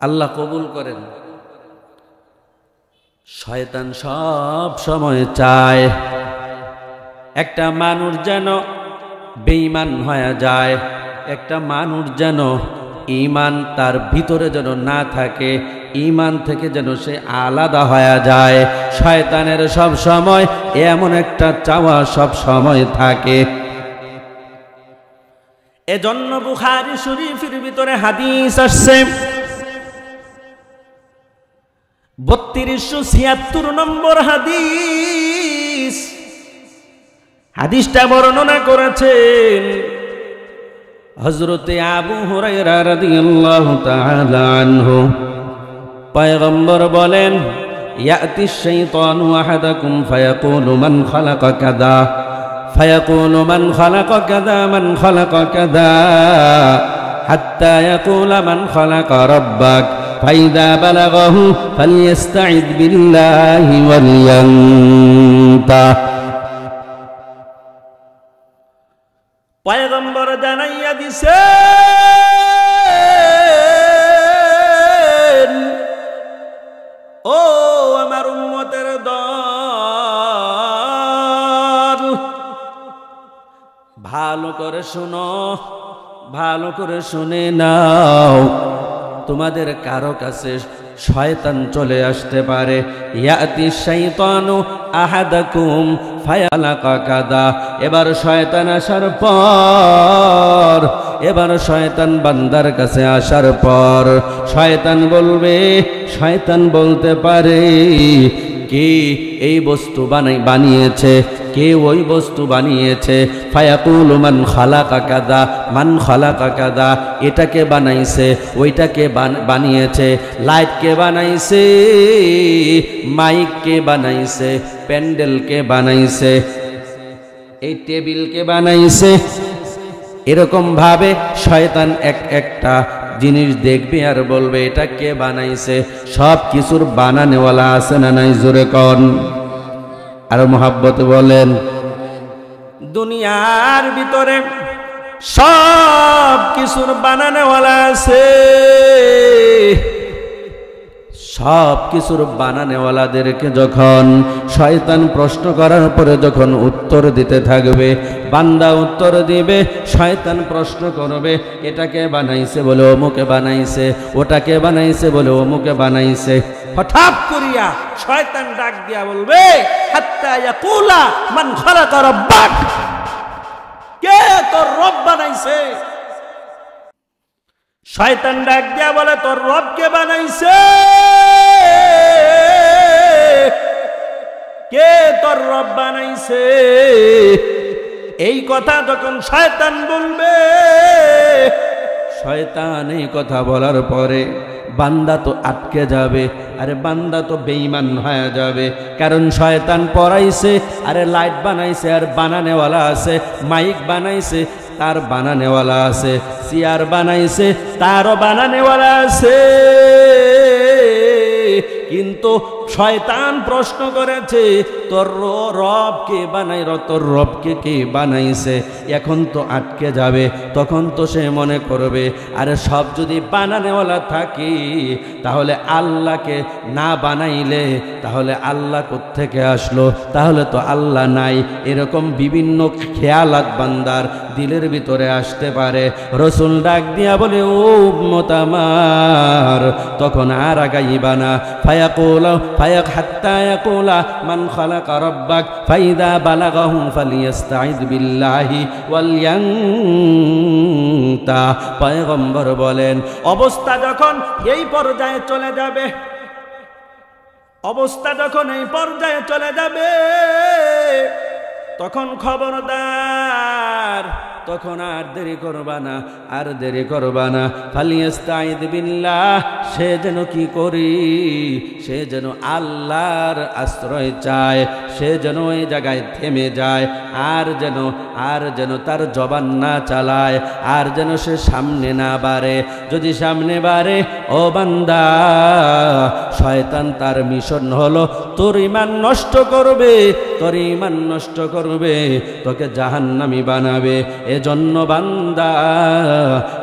আল্লাহ কবুল করেন। শয়তান সব সময় চায় একটা মানুষ যেন বেঈমান হয়ে যায়, একটা মানুষ যেন ঈমান তার ভিতরে যেন না থাকে, ঈমান থেকে যেন সে আলাদা হয়ে যায়। শয়তানের সব সময় এমন একটা চাওয়া সব সময় থাকে। এজন্য বুখারী শরীফের ভিতরে হাদিস আসছে 3276 নম্বর হাদিস। হাদিসটা বর্ণনা করেছেন হযরতে আবু হুরায়রা রাদিয়াল্লাহু তাআলা আনহু। পয়গম্বর বলেন, ইয়াতি শাইতানু আহাদাকুম ফায়াকুলু মান খালাকা কাযা ফায়াকুলু মান খালাকা কাযা মান খালাকা কাযা হাত্তা ইয়াকুলা মান খালাকা রাব্বাক ফাইদা বালাগাহু ফালইস্তাইদ বিল্লাহি ওয়ালিয়ান্তা। পয়গম্বর জানাইয়া দিছেন, ও আমার উম্মতের দল, ভালো করে শুনো, ভালো করে শুনে নাও। তোমাদের কারো কাছে শয়তান চলে আসতে পারে। ইয়াতি শাইতানু আহাদাকুম ফায়ালাকা কাদা। এবার শয়তান আসার পর, এবার শয়তান বান্দার কাছে আসার পর শয়তান বলবে, শয়তান বলতে পারে, কে এই বস্তু বানিয়েছে, কে ওই বস্তু বানিয়েছে। ফায়াকুলু মান খালাকা কাযা মান খালাকা কাযা। এটাকে বানাইছে, ওইটাকে বানিয়েছে, লাইটকে বানাইছে, মাইককে বানাইছে, প্যান্ডেলকে বানাইছে, এই টেবিলকে বানাইছে। এরকম ভাবে শয়তান একটা জিনিস দেখবে আর বলবে এটা কে বানাইছে। সব কিছুর বানানেওয়ালা আছে না নাই? জোরে কন, আর মোহাব্বত বলেন। দুনিয়ার ভিতরে সব কিছুর বানানেওয়ালা আছে। সব কিছুর বানানেওয়ালাদেরকে যখন শয়তান প্রশ্ন করার পরে যখন উত্তর দিতে থাকবে, বান্দা উত্তর দিবে, শয়তান প্রশ্ন করবে, এটাকে বানাইছে বলে অমুকে বানাইছে, ওটাকে বানাইছে বলে অমুকে বানাইছে। হঠাৎ করিয়া শয়তান ডাক দিয়া বলবে, হাত্তা ইয়াকুলা মান খালাকা রাব্বাক। কে তোর রব বানাইছে? শয়তান ডাক দিয়া বলে, তোর রব কে বানাইছে? কে তোর রব বানাইছে? এই কথা যখন শয়তান বলবে, শয়তান এই কথা বলার পরে বান্দা তো আটকে যাবে, আরে বান্দা তো বেঈমান হয়ে যাবে। কারণ শয়তান পড়াইছে, আরে লাইট বানাইছে, আর বানানেওয়ালা আছে, মাইক বানাইছে, তার বানানেওয়ালা আছে, চেয়ার বানাইছে, তারও বানানেওয়ালা আছে। কিন্তু শয়তান প্রশ্ন করেছে, তোর রব কে বানাই, তোর রবকে কে বানাইছে? এখন তো আটকে যাবে। তখন তো সে মনে করবে, আরে সব যদি বানানেওয়ালা থাকে তাহলে আল্লাহকে না বানাইলে তাহলে আল্লাহ কোত্থেকে আসলো? তাহলে তো আল্লাহ নাই। এরকম বিভিন্ন খেয়ালাত বান্দার দিলের ভিতরে আসতে পারে। রসুল ডাক দিয়া বলে, ও উম্মত আমার, তখন আর আগাইবা না। حتى يقول من خلق ربك فإذا بلغه فليستعذ بالله ولينتهي পয়গম্বর বলেন অবস্থা যখন এই পর্যায়ে চলে যাবে, অবস্থা যখন এই পর্যায়ে চলে যাবে তখন খবরদার, তখন আর দেরি করবা না, আর দেরি করবা না। ফালিয়াস্তাইদ বিল্লাহ, সে যেন কি করি, সে যেন আল্লাহর আশ্রয় চায়, সে যেন ওই জায়গায় থেমে যায়, আর যেন তার জবান না চালায়, আর যেন সে সামনে না বাড়ে। যদি সামনে বাড়ে, ও বান্দা, শয়তান তার মিশন হলো তোর ঈমান নষ্ট করবে, তোর ঈমান নষ্ট করবে, তোকে জাহান্নামী বানাবে। এজন্য বান্দা,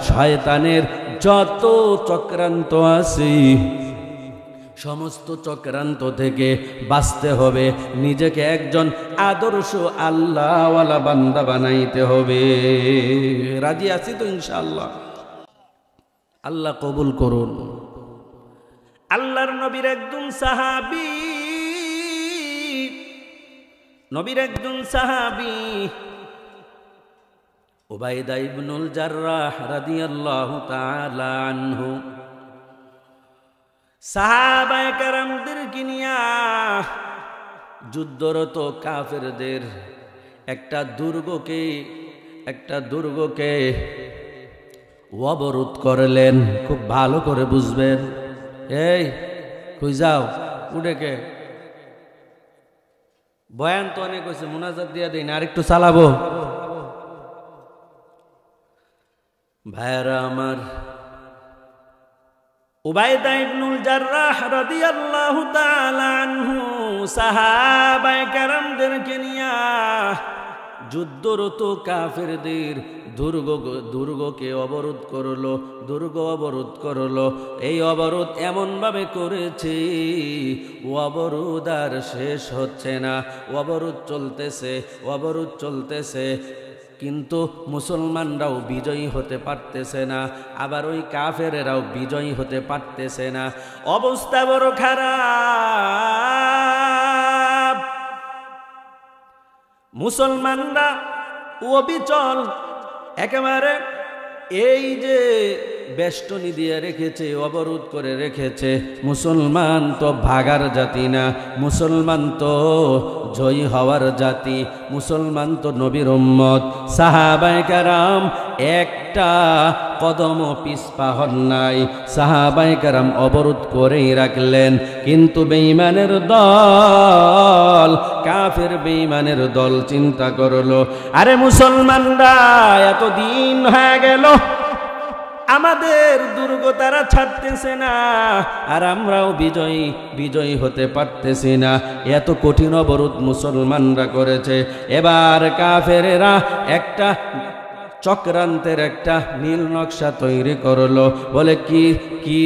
শয়তানের যত চক্রান্ত আছে সমস্ত চক্রান্ত থেকে বাঁচতে হবে, নিজেকে একজন আদর্শ আল্লাহওয়ালা বান্দা বানাইতে হবে। রাজি আছি তো ইনশাআল্লাহ? আল্লাহ কবুল করুন। আল্লাহর নবীর একজন সাহাবী, নবীর একজন সাহাবী উবাইদা ইবনুল জাররাহ রাদিয়াল্লাহু তাআলা আনহু সাহাবায়ে কেরামদেরকে নিয়া যুদ্ধরত কাফেরদের একটা দুর্গকে অবরোধ করলেন। খুব ভালো করে বুঝবেন। এই কই যাও, উঠেকে বয়ান তো অনেক হয়েছে, মুনাজাত দিয়া দিন, আর একটু চালাবো। ভাইরা আমার, উবাইদা ইবনুল জাররাহ রাদিয়াল্লাহু তাআলা আনহু সাহাবায়ে কেরামদেরকে নিয়া যুদ্ধরত কাফেরদের দুর্গকে অবরোধ করলো, দুর্গ অবরোধ করলো। এই অবরোধ এমনভাবে করেছে, অবরোধ আর শেষ হচ্ছে না, অবরোধ চলতেছে, কিন্তু মুসলমানরাও বিজয়ী হতে পারতেছে না, আবার ওই কাফেরেরাও বিজয়ী হতে পারতেছে না। অবস্থা বড় খারাপ। মুসলমানরা অবিচল একেবারে এই যে বেষ্টনী দিয়ে রেখেছে, অবরোধ করে রেখেছে। মুসলমান তো ভাগার জাতি না, মুসলমান তো জয়ী হওয়ার জাতি, মুসলমান তো নবীর উম্মত। সাহাবায়ে কেরাম একটা কদম পিছপা হন নাই, সাহাবায়ে কেরাম অবরোধ করেই রাখলেন। কিন্তু বেঈমানের দল, কাফের বেঈমানের দল চিন্তা করলো, আরে মুসলমানরা এতদিন হয়ে গেল আমাদের দুর্গ তারা ছাড়তেছে না, আর আমরাও বিজয়ী হতে পারতেছি না। এত কঠিন অবরোধ মুসলমানরা করেছে। এবার কাফেরেরা একটা চক্রান্তের একটা নীল নকশা তৈরি করলো। বলে কি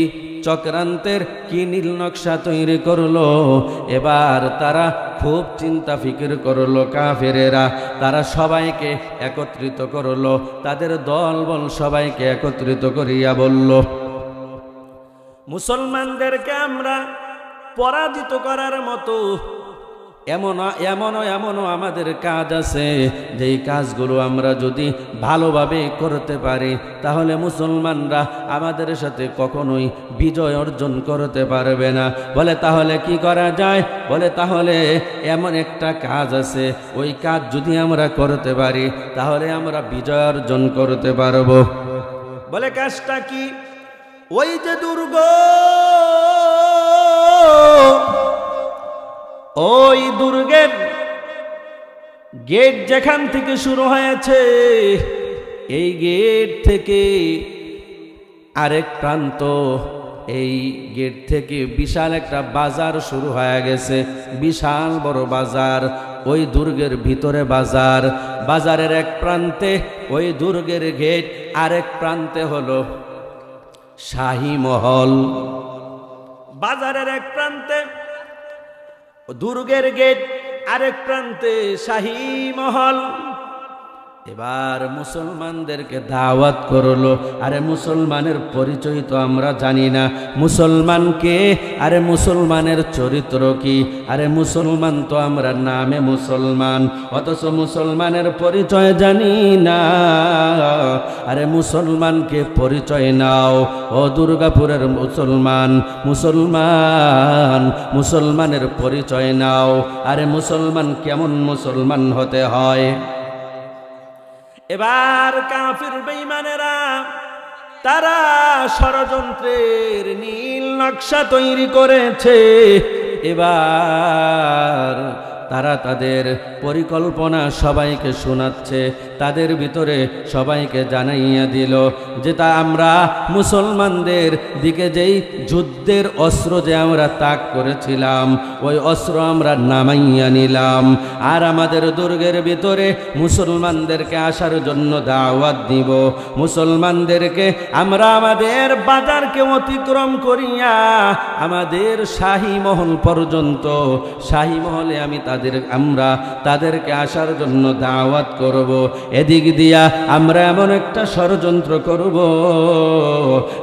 চক্রান্তের কি নীল নকশা তৈরি করলো? এবার তারা খুব চিন্তা ফিকির করলো কাফেরেরা, তারা সবাইকে একত্রিত করলো, তাদের দলবল সবাইকে একত্রিত করিয়া বলল, মুসলমানদেরকে আমরা পরাজিত করার মতো এমনও আমাদের কাজ আছে, যেই কাজগুলো আমরা যদি ভালোভাবে করতে পারি তাহলে মুসলমানরা আমাদের সাথে কখনোই বিজয় অর্জন করতে পারবে না। বলে তাহলে কি করা যায়? বলে তাহলে এমন একটা কাজ আছে, ওই কাজ যদি আমরা করতে পারি তাহলে আমরা বিজয় অর্জন করতে পারবো। বলে কাজটা কি? ওই যে দুর্গ, ওই দুর্গের গেট যেখান থেকে শুরু হয়েছে, এই গেট থেকে আরেক প্রান্ত, এই গেট থেকে বিশাল একটা বাজার শুরু হয়ে গেছে, বিশাল বড় বাজার। ওই দুর্গের ভিতরে বাজার, বাজারের এক প্রান্তে ওই দুর্গের গেট, আরেক প্রান্তে হলো শাহী মহল। বাজারের এক প্রান্তে দুর্গের গেট, আরেক প্রান্তে শাহী মহল। এবার মুসলমানদেরকে দাওয়াত করলো। আরে মুসলমানের পরিচয় তো আমরা জানি না, মুসলমানকে, আরে মুসলমানের চরিত্র কি, আরে মুসলমান তো আমরা নামে মুসলমান, অথচ মুসলমানের পরিচয় জানি না। আরে মুসলমানকে পরিচয় নাও, ও দুর্গাপুরের মুসলমান, মুসলমানের পরিচয় নাও। আরে মুসলমান কেমন মুসলমান হতে হয়? এবার কাফির বেঈমানেরা তারা ষড়যন্ত্রের নীল নকশা তৈরি করেছে। এবার তারা তাদের পরিকল্পনা সবাইকে শোনাচ্ছে, তাদের ভিতরে সবাইকে জানাইয়া দিল যে তা আমরা মুসলমানদের দিকে যেই যুদ্ধের অস্ত্র যে আমরা তাক করেছিলাম, ওই অস্ত্র আমরা নামাইয়া নিলাম, আর আমাদের দুর্গের ভিতরে মুসলমানদেরকে আসার জন্য দাওয়াত দিব। মুসলমানদেরকে আমরা আমাদের বাজারকে অতিক্রম করিয়া আমাদের শাহী মহল পর্যন্ত, শাহী মহলে আমরা তাদেরকে আসার জন্য দাওয়াত করব। এদিক দিয়া আমরা এমন একটা ষড়যন্ত্র করব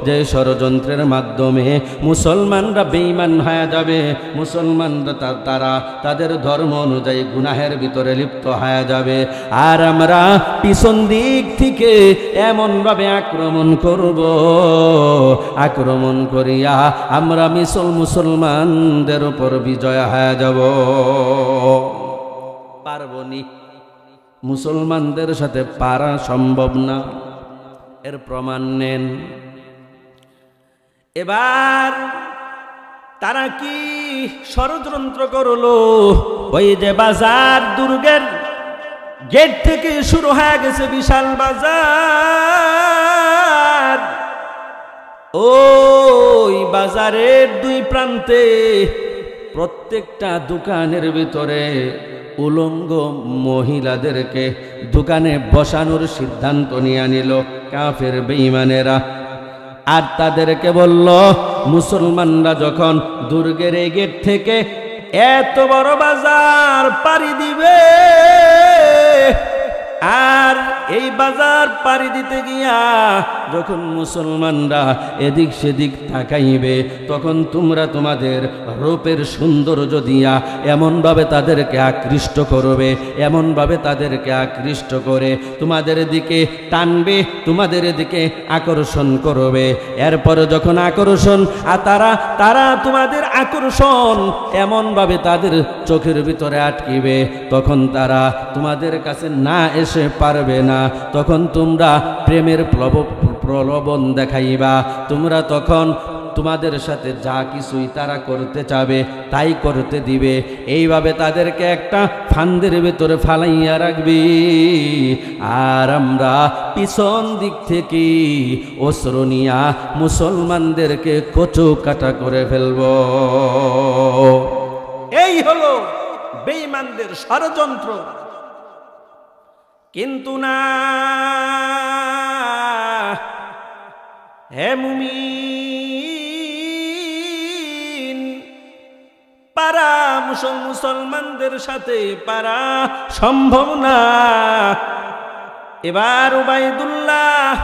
যে ষড়যন্ত্রের মাধ্যমে মুসলমানরা বেঈমান হয়ে যাবে, মুসলমানরা তারা তাদের ধর্ম অনুযায়ী গুনাহের ভিতরে লিপ্ত হয়ে যাবে, আর আমরা পিছন দিক থেকে এমনভাবে আক্রমণ করব, আক্রমণ করিয়া আমরা মুসলমানদের উপর বিজয় হয়ে যাব। পারবনি, মুসলমানদের সাথে পারা সম্ভব না, এর প্রমাণ নেন। এবার তারা কি ষড়যন্ত্র করলো? ওই যে বাজার, দুর্গের গেট থেকে শুরু হয়ে গেছে বিশাল বাজার, ওই বাজারের দুই প্রান্তে প্রত্যেকটা দোকানের ভিতরে উলঙ্গ মহিলাদেরকে দোকানে বসানোর সিদ্ধান্ত নিয়ে নিল কাফের বেঈমানেরা। আর তাদেরকে বলল, মুসলমানরা যখন দুর্গের এই গেট থেকে এত বড় বাজার পাড়ি দিবে, আর এই বাজার পাড়ি দিতে গিয়া যখন মুসলমানরা এদিক সেদিক তাকাইবে, তখন তোমরা তোমাদের রূপের সৌন্দর্য দিয়া এমনভাবে তাদেরকে আকৃষ্ট করবে, এমনভাবে তাদেরকে আকৃষ্ট করে তোমাদের দিকে টানবে, তোমাদের দিকে আকর্ষণ করবে। এরপরে যখন আকর্ষণ, আর তারা তোমাদের আকর্ষণ এমনভাবে তাদের চোখের ভিতরে আটকিবে, তখন তারা তোমাদের কাছে না এসে পারবে না। তখন তোমরা প্রেমের প্রলোভন দেখাইবা, তোমরা তখন তোমাদের সাথে যা কিছুই তারা করতে চাবে তাই করতে দিবে। এইভাবে তাদেরকে একটা ফান্দের ভিতরে ফালাইয়া রাখবি, আর আমরা পিছন দিক থেকে অস্ত্র নিয়া মুসলমানদেরকে কচু কাটা করে ফেলব। এই হলো বেঈমানদের ষড়যন্ত্র। কিন্তু না, হে মুমিন, পারা মুসলমানদের সাথে পারা সম্ভব না। এবার উবাইদুল্লাহ,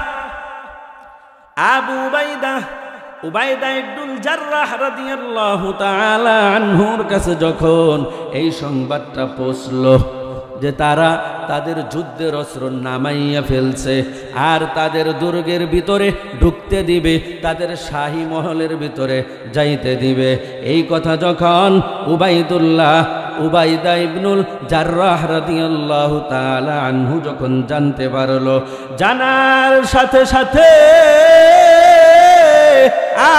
আবু উবাইদা ইবনুল জাররাহ রাদিয়াল্লাহু তাআলা আনহুর কাছে যখন এই সংবাদটা পৌঁছলো যে তারা তাদের যুদ্ধের অস্ত্র নামাইয়া ফেলছে, আর তাদের দুর্গের ভিতরে ঢুকতে দিবে, তাদের শাহী মহলের ভিতরে যাইতে দিবে, এই কথা যখন উবাইদা ইবনুল জাররাহ রাদিয়াল্লাহু তাআলা আনহু যখন জানতে পারলো, জানার সাথে সাথে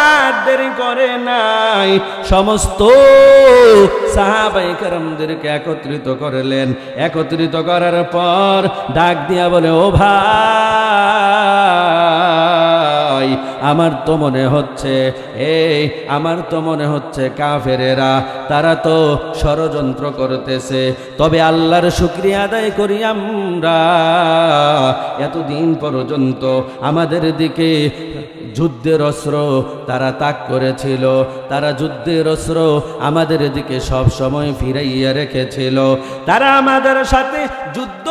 আর দেরি করে নাই, সমস্ত সাহাবায়ে কেরামদেরকে একত্রিত করলেন। একত্রিত করার পর ডাক দিয়া বলে, ও ভাই, আমার তো মনে হচ্ছে কাফেরেরা তারা তো ষড়যন্ত্র করতেছে, তবে আল্লাহর শুকরিয়া আদায় করি আমরা এতদিন পর্যন্ত আমাদের দিকে যুদ্ধের অস্ত্র তারা তাক করেছিল, তারা যুদ্ধের অস্ত্র আমাদের দিকে সব সময় ফিরাইয়া রেখেছিল, তারা আমাদের সাথে যুদ্ধ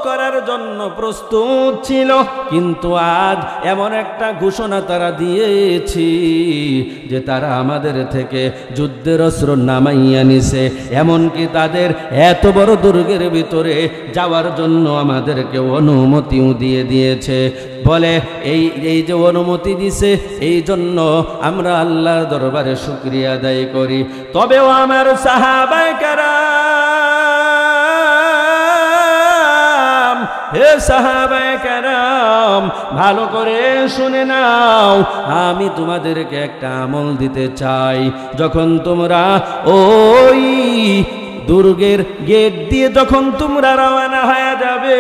করার জন্য প্রস্তুত ছিল, কিন্তু আজ এমন একটা ঘোষণা তারা দিয়েছি যে তারা আমাদের থেকে যুদ্ধের অস্ত্র নামাইয়া নিছে। এমনকি তাদের এত বড় দুর্গের ভিতরে যাওয়ার জন্য আমাদেরকে অনুমতিও দিয়ে দিয়েছে। বলে এই যে অনুমতি দিছে, এই জন্য আমরা আল্লাহর দরবারে শুকরিয়া আদায় করি। তবেও আমার সাহাবায়ে কেরাম, হে সাহাবায়ে কেরাম, ভালো করে শুনে নাও, আমি তোমাদেরকে একটা আমল দিতে চাই। যখন তোমরা ওই দুর্গের গেট দিয়ে যখন তোমরা রওনা হয়ে যাবে,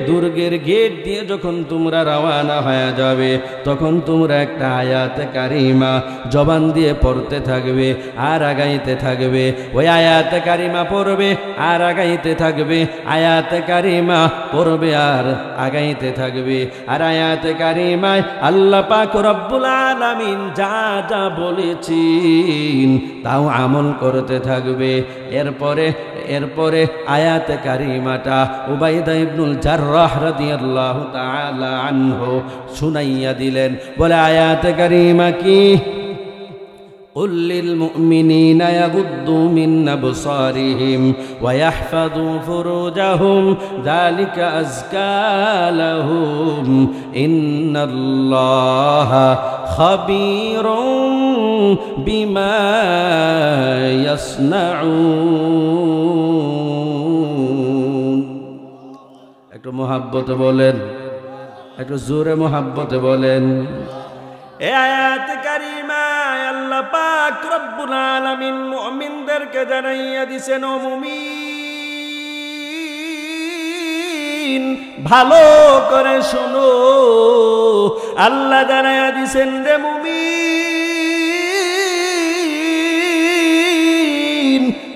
দুর্গের গেট দিয়ে যখন তোমরা রওনা হয়ে যাবে, তখন তোমরা একটা আয়াতে কারিমা জবান দিয়ে পড়তে থাকবে আর আগাইতে থাকবে। ওই আয়াতে কারিমা পড়বে আর আগাইতে থাকবে, আয়াতে কারিমা পড়বে আর আগাইতে থাকবে। আর আয়াতে কারিমায় আল্লাহ পাক রব্বুল আলামিন যা যা বলেছেন তাও আমল করতে থাকবে। এরপরে আয়াতে কারিমাটা উবাইদা ইবনুল জাররাহ রাদিয়াল্লাহু তাআলা আনহু শুনাইয়া দিলেন। বলে আয়াতে কারিমা কি? قل للمؤمنين يغضوا من أبصارهم ويحفظوا فروجهم ذلك أزكى لهم إن الله خبير بما يصنعون। একটু মোহাব্বতে বলেন, একটু জোরে মোহাব্বতে বলেন। এই আয়াত কারিমা আল্লাহ পাক রব্বুল আলামিন মুমিনদেরকে জানাইয়া দিছেন, ও মুমিন ভালো করে শোনো, আল্লাহ জানাইয়া দিছেন রে মুমিন,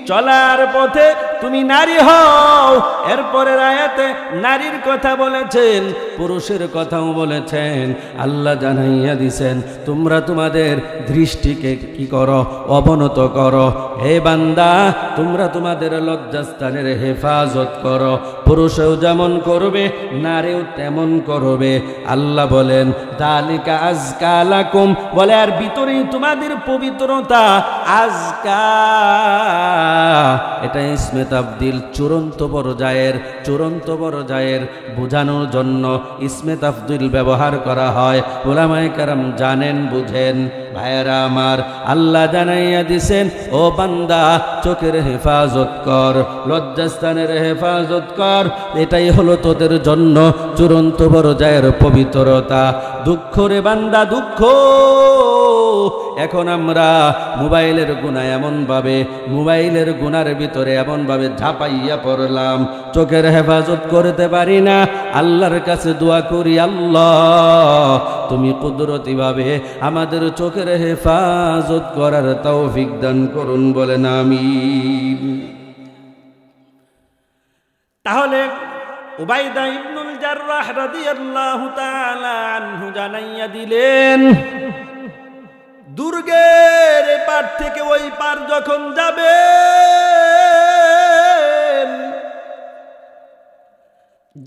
চলার পথে তুমি নারী হও। এরপরের আয়াতে নারীর কথা বলেছেন, পুরুষের কথাও বলেছেন। আল্লাহ জানাইয়া দিছেন তোমরা তোমাদের দৃষ্টিকে কি করো? অবনত করো। হে বান্দা, তোমরা তোমাদের লজ্জাস্থানের হেফাজত করো। পুরুষও যেমন করবে, নারীও তেমন করবে। আল্লাহ বলেন যালিকা আজকা লাকুম, বলে আর ভিতরেই তোমাদের পবিত্রতা। আজকা এটা ইসমে তাফদিল চূড়ান্ত পর্যায়ের বোঝানোর জন্য ইসমে তাফদিল ব্যবহার করা হয়। উলামায়ে কেরাম জানেন, বুঝেন। ভাইয়েরা আমার, আল্লাহ জানাইয়া দিছেন ও বান্দা চোখের হেফাজত কর, লজ্জাস্থানের হেফাজত কর। এটাই হলো তোদের জন্য চূড়ান্ত পর্যায়ের পবিত্রতা। দুঃখ রে বান্দা, দুঃখ। এখন আমরা মোবাইলের গুনার ভিতরে এমনভাবে ঝাঁপাইয়া পড়লাম, চোখের হেফাজত করতে পারি না। আল্লাহর কাছে দোয়া করি, আল্লাহ তুমি কুদরতিভাবে আমাদের চোখের হেফাজত করার তৌফিক দান করুন, বলেন আমিন। তাহলে উবাইদা ইবনুল জাররাহ রাদিয়াল্লাহু তাআলা আনহু জানাইয়া দিলেন, দুর্গের পার থেকে ওই পার যখন যাবে,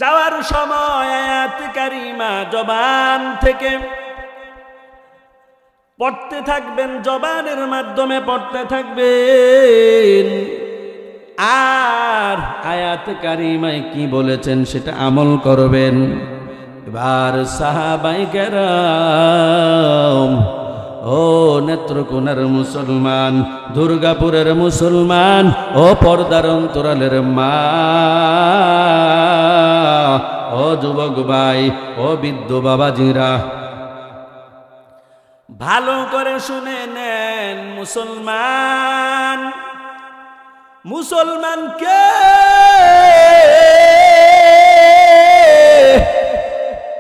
যাওয়ার সময় আয়াত কারিমা জবান থেকে পড়তে থাকবেন, জবানের মাধ্যমে পড়তে থাকবেন। আর আয়াত কারিমায় কি বলেছেন সেটা আমল করবেন। এবার সাহাবায়ে কেরাম, ও নেত্রকোনার মুসলমান, দুর্গাপুরের মুসলমান, ও পর্দার অন্তরালের মা, ও যুবক ভাই, ও বৃদ্ধ বাবাজিরা, ভালো করে শুনে নেন। মুসলমানকে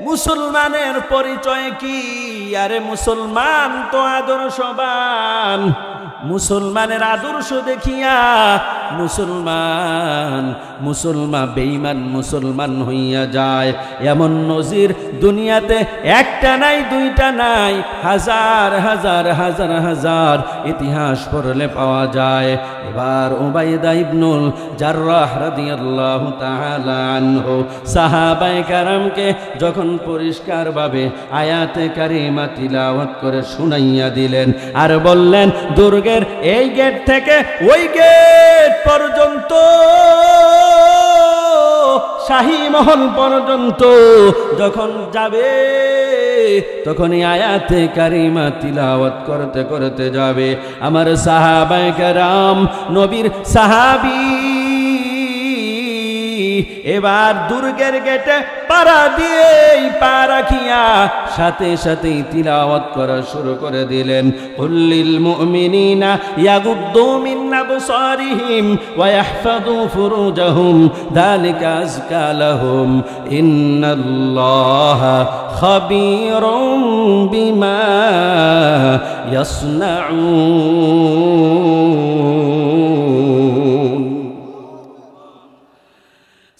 মুসলমানের পরিচয় কি? আরে মুসলমান তো আদর্শবান। মুসলমানের আদর্শ দেখিয়া মুসলমান বেঈমান মুসলমান হইয়া যায়। এমন নজির দুনিয়াতে একটা নাই, দুইটা নাই, হাজার হাজার হাজার হাজার ইতিহাস পড়লে পাওয়া যায়। এবার উবাইদা ইবনুল জাররাহ রাদিয়াল্লাহু তাআলা আনহু সাহাবায়ে কেরামকে যখন পরিষ্কারভাবে আয়াতে কারিমা তিলাওয়াত করে শুনাইয়া দিলেন আর বললেন, দুর্গের এই গেট থেকে ওই গেট পর্যন্ত, শাহী মহল পর্যন্ত যখন যাবে তখনই আয়াতে কারিমা তিলাওয়াত করতে করতে যাবে। আমার সাহাবায়ে কেরাম, নবীর সাহাবী এবার দুর্গের গেটে পাড়া দিয়ে পা রাখিয়া সাথে সাথেই তিলাওয়াত করা শুরু করে দিলেন। কুল্লিল মুমিনিনা ইয়াগুদ্দু মিন আবসারিহিম ওয়া ইয়াহফাযু ফুরুজাহুম যালিকা আযকা লাহুম ইন্নাল্লাহা খাবীরুম বিমা ইয়াসনাউন।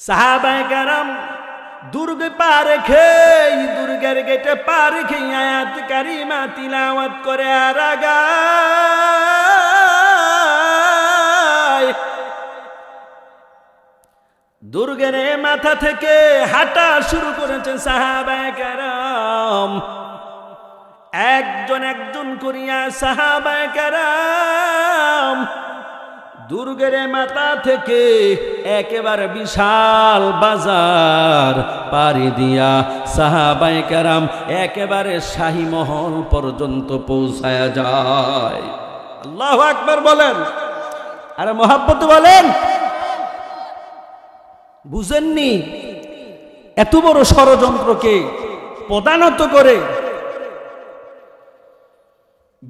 সাহাবায়ে কেরাম দুর্গ পা রেখে, দুর্গের গেটে পা রেখে আয়াত কারিমা তিলাওয়াত করে আর আগায়। দুর্গের মাথা থেকে হাঁটা শুরু করেছেন সাহাবায়ে কেরাম, একজন একজন করিয়া সাহাবায়ে কেরাম দুর্গের মাথা থেকে একেবারে বিশাল বাজার পাড়ি দিয়া সাহাবায়ে কেরাম একেবারে শাহী মহল পর্যন্ত পৌঁছায়া যায়। আল্লাহু আকবার বলেন, আরে মোহাব্বত বলেন। বুঝেননি? এত বড় ষড়যন্ত্রকে পদানত করে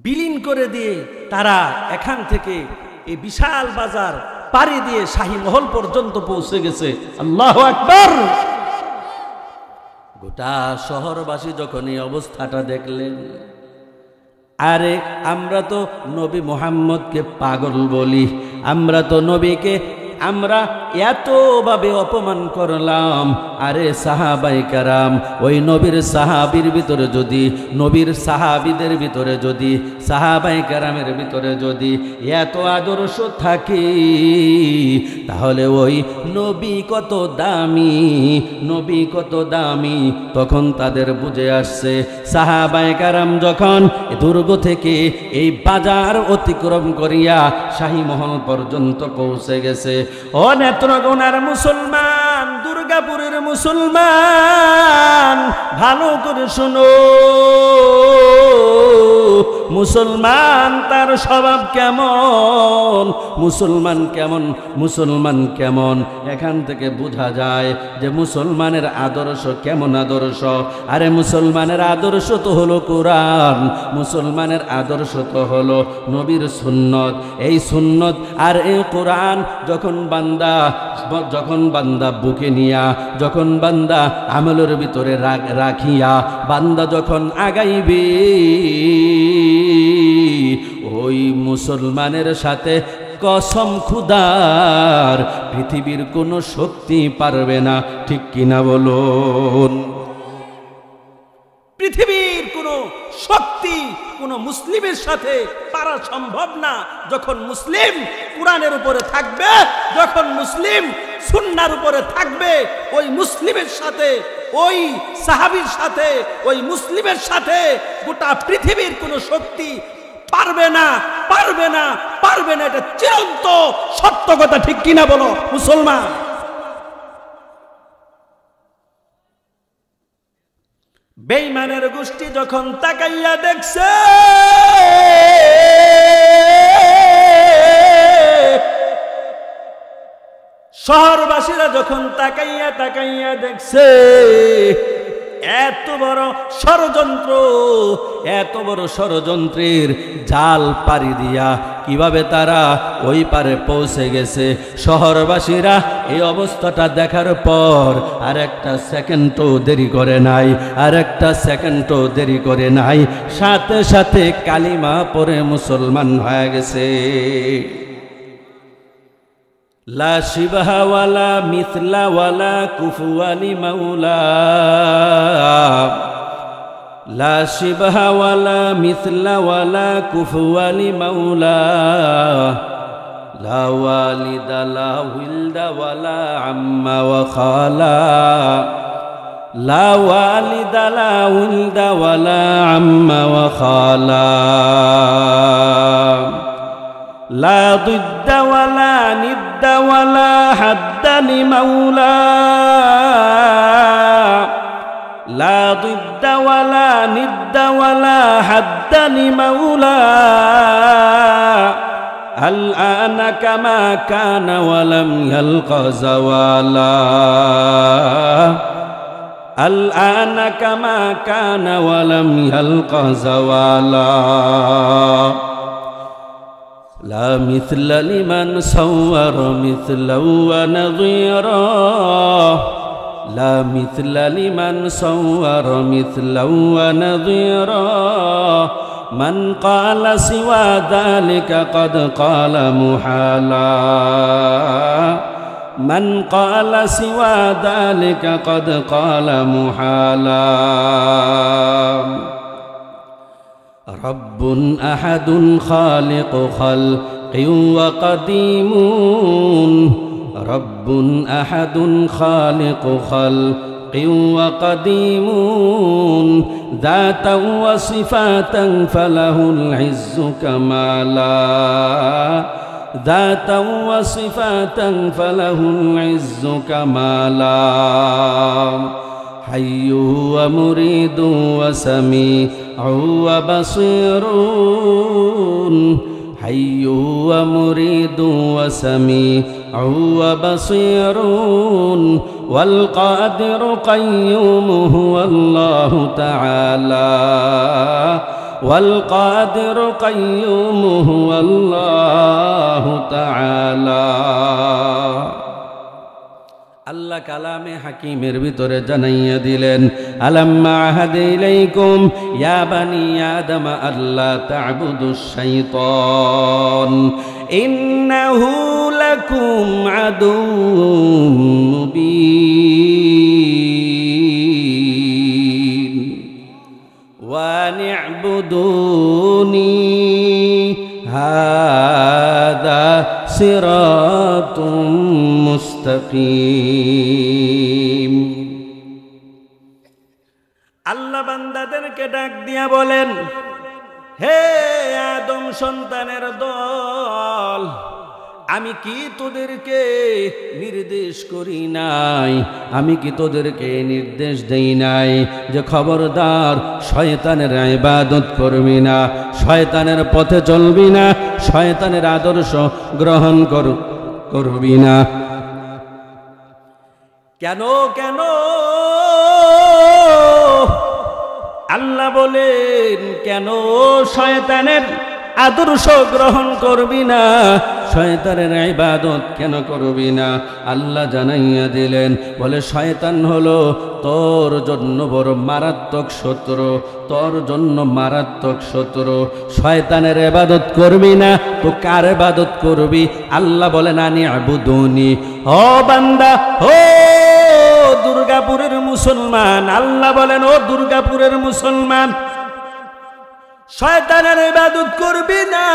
বিলীন করে দিয়ে তারা এখান থেকে এই বিশাল বাজার পাড়ি দিয়ে শাহী মহল পর্যন্ত পৌঁছে গেছে। আল্লাহু আকবার। গোটা শহরবাসী যখন এই অবস্থাটা দেখলেন, আরে আমরা তো নবী মুহাম্মদকে পাগল বলি, আমরা তো নবীকে আমরা এতভাবে অপমান করলাম। আরে সাহাবায়ে কেরাম, ওই নবীর সাহাবীর ভিতরে যদি, নবীর সাহাবীদের ভিতরে যদি, সাহাবায়ে কেরামের ভিতরে যদি এত আদর্শ থাকে, তাহলে ওই নবী কত দামি, নবী কত দামি। তখন তাদের বুঝে আসছে, সাহাবায়ে কেরাম যখন দুর্গ থেকে এই বাজার অতিক্রম করিয়া শাহী মহল পর্যন্ত পৌঁছে গেছে। ও নেত্রকোনার মুসলমান, দুর্গাপুরের মুসলমান, ভালো করে শুনো। মুসলমান তার স্বভাব কেমন, মুসলমান কেমন, মুসলমান কেমন, এখান থেকে বোঝা যায় যে মুসলমানের আদর্শ কেমন আদর্শ। আরে মুসলমানের আদর্শ তো হলো কোরআন, মুসলমানের আদর্শ তো হলো নবীর সুন্নত। এই সুন্নত আর এই কোরআন যখন বান্দা বুকে নিয়া, যখন বান্দা আমলের ভিতরে রাখিয়া বান্দা যখন আগাইবে, ওই মুসলমানের সাথে কসম খুদার পৃথিবীর কোনো শক্তি পারবে না। ঠিক কিনা বলুন? পৃথিবীর কোনো শক্তি কোনো মুসলিমের সাথে পারা সম্ভব না। যখন মুসলিম কোরআনের উপরে থাকবে, যখন মুসলিম সুন্নাহর উপরে থাকবে, ওই মুসলিমের সাথে, ওই সাহাবীর সাথে, ওই মুসলিমের সাথে গোটা পৃথিবীর কোনো শক্তি পারবে না, পারবে না, পারবে না। এটা চিরন্ত সত্য কথা। ঠিক কিনা বলো মুসলমান? বেঈমানের গোষ্ঠী যখন তাকাইয়া দেখছে, শহরবাসীরা যখন তাকাইয়া তাকাইয়া দেখছে, এত বড় ষড়যন্ত্র, এত বড় ষড়যন্ত্রের জাল পাড়ি দিয়া কিভাবে তারা ওই পারে পৌঁছে গেছে, শহরবাসীরা এই অবস্থাটা দেখার পর আর একটা সেকেন্ডও দেরি করে নাই, আর একটা সেকেন্ডও দেরি করে নাই, সাথে সাথে কালিমা পড়ে মুসলমান হয়ে গেছে। লা শিবহা ওয়ালা মিথলা ওয়ালা কুফুয়া লিমাউলা লা শিবহা ওয়ালা মিথলা ওয়ালা কুফুয়া লিমাউলা লা ওয়ালিদা লা উলদা ওয়ালা আম্মা ওয়া খালা লা ওয়ালিদা লা উলদা ওয়ালা আম্মা ওয়া খালা লা দিদ্দা ওয়ালা নিদ্দা ওয়ালা হাদ্দা লিমাউলা লা দিদ্দা ওয়ালা নিদ্দা ওয়ালা হাদ্দা লিমাউলা الآن كما كان ولم يلق زوالا الآن كما كان ولم يلق زوالا لا مثل لمن صور مثلا ونظيرا لا مثل لمن صور مثلا ونظيرا من قال سوى ذلك قد قال محالا من قال سوى ذلك قد قال محالا رب أحد خالق خلق وقديم رب أحد خالق خلق وقديم ذاتا وصفاتا فله العز كمالا ذاتا وصفاتا فله العز كمالا حي ومريد وسميع وبصير حي ومريد وسميع وبصير والقادر قيوم هو الله تعالى والقادر قيوم هو الله تعالى আল্লাহ কালামে হাকিমের ভিতরে জানাইয়া দিলেন আলাম্মা আহাদে ইলাইকুম ইয়া বানি আদম আল্লা তা'বুদুশ শাইতান ইন্নাহু লাকুম আদুউম মুবিন ওয়া নি'বুদুনি হাদা সিরাতুম মুস্তাকিম আল্লাহ বান্দাদেরকে ডাক দিয়া বলেন হে আদম সন্তানের দল আমি কি তোদেরকে নির্দেশ করি নাই আমি কি তোদেরকে নির্দেশ দেই নাই যে খবরদার শয়তানের ইবাদত করবি না শয়তানের পথে চলবি না শয়তানের আদর্শ গ্রহণ করবি না কেন কেন আল্লাহ বলেন কেন শয়তানের আদর্শ গ্রহণ করবি না শয়তানের ইবাদত কেন করবি না আল্লাহ জানাইয়া দিলেন বলে শয়তান হলো তোর জন্য বড় মারাত্মক শত্রু তোর জন্য মারাত্মক শত্রু শয়তানের ইবাদত করবি না তো কার ইবাদত করবি আল্লাহ বলেন আনি আবুদুনি ও বান্দা ও দুর্গাপুরের মুসলমান আল্লাহ বলেন ও দুর্গাপুরের মুসলমান শয়তানের ইবাদত করবি না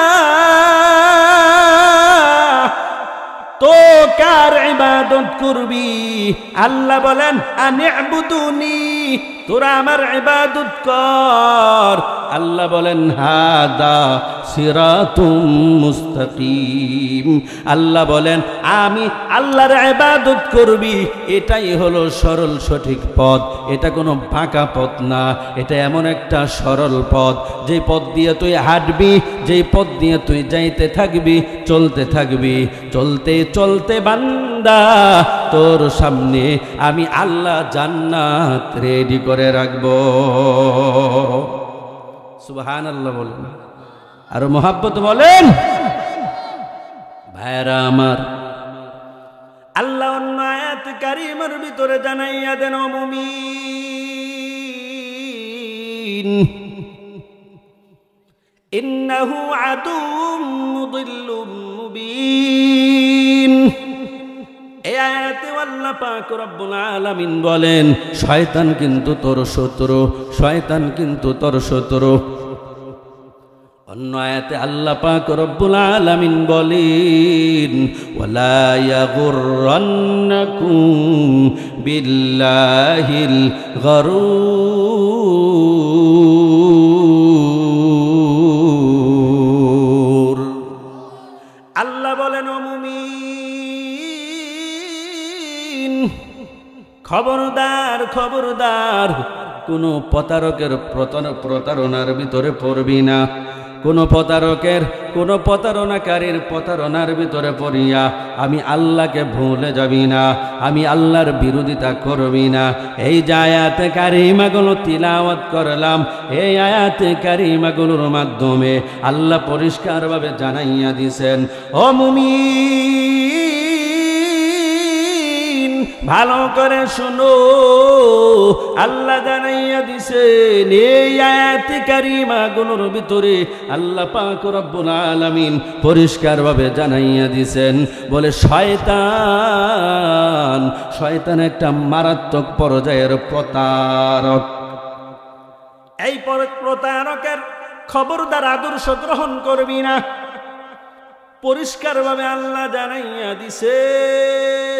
তো কার ইবাদত করবি আল্লাহ বলেন আনি'বুদুনি তোরা আমার ইবাদত কর আল্লাহ বলেন হাদা সিরাতুম মুস্তাকিম আল্লাহ বলেন আমি আল্লাহর ইবাদত করবি এটাই হলো সরল সঠিক পথ এটা কোনো বাঁকা পথ না এটা এমন একটা সরল পথ যে পথ দিয়ে তুই হাঁটবি যে পথ দিয়ে তুই যাইতে থাকবি চলতে থাকবি চলতে চলতে বান্দা তোর সামনে আমি আল্লাহ জান্নাত রেডি করে রাখবো সুবহানাল্লাহ বলেন আর মোহাব্বত বলেন ভাইরা আমার আল্লাহ অন্য আয়াত কারীমের ভিতরে জানাইয়া দেন ও মুমিন ইন্নাহু আদুউম মুদিল্লুম মুবিন আয়াতে আল্লাহ পাক রব্বুল আলামিন বলেন শয়তান কিন্তু তোর শত্রু, শয়তান কিন্তু তোর শত্রু। অন্য আয়াতে আল্লাহ পাক রব্বুল আলামিন বলেন ওয়ালা ইয়াগুররান্নাকুম বিল্লাহিল গারুর। আল্লাহ বলেন ও মুমিন, খবরদার খবরদার, কোনো প্রতারকের প্রতারণার ভিতরে পড়বি না, কোনো প্রতারকের কোনো প্রতারণাকারীর প্রতারণার ভিতরে পড়িয়া আমি আল্লাহকে ভুলে যাবি না, আমি আল্লাহর বিরোধিতা করবি না। এই যে আয়াতে কারিমাগুলো তিলাওয়াত করলাম, এই আয়াতে কারিমাগুলোর মাধ্যমে আল্লাহ পরিষ্কারভাবে জানাইয়া দিছেন ও মুমিন ভালো করে শুনো, আল্লাহ জানাইয়া দিছেন এই আয়াতে কারিমাগুলোর ভিতরে আল্লাহ পাক রব্বুল আলামিন পরিষ্কারভাবে জানাইয়া দিছেন বলে শয়তান শয়তান একটা মারাত্মক পর্যায়ের প্রতারক। এই প্রতারকের খবরদার আদর্শ গ্রহণ করবি না। পরিষ্কারভাবে আল্লাহ জানাইয়া দিছেন।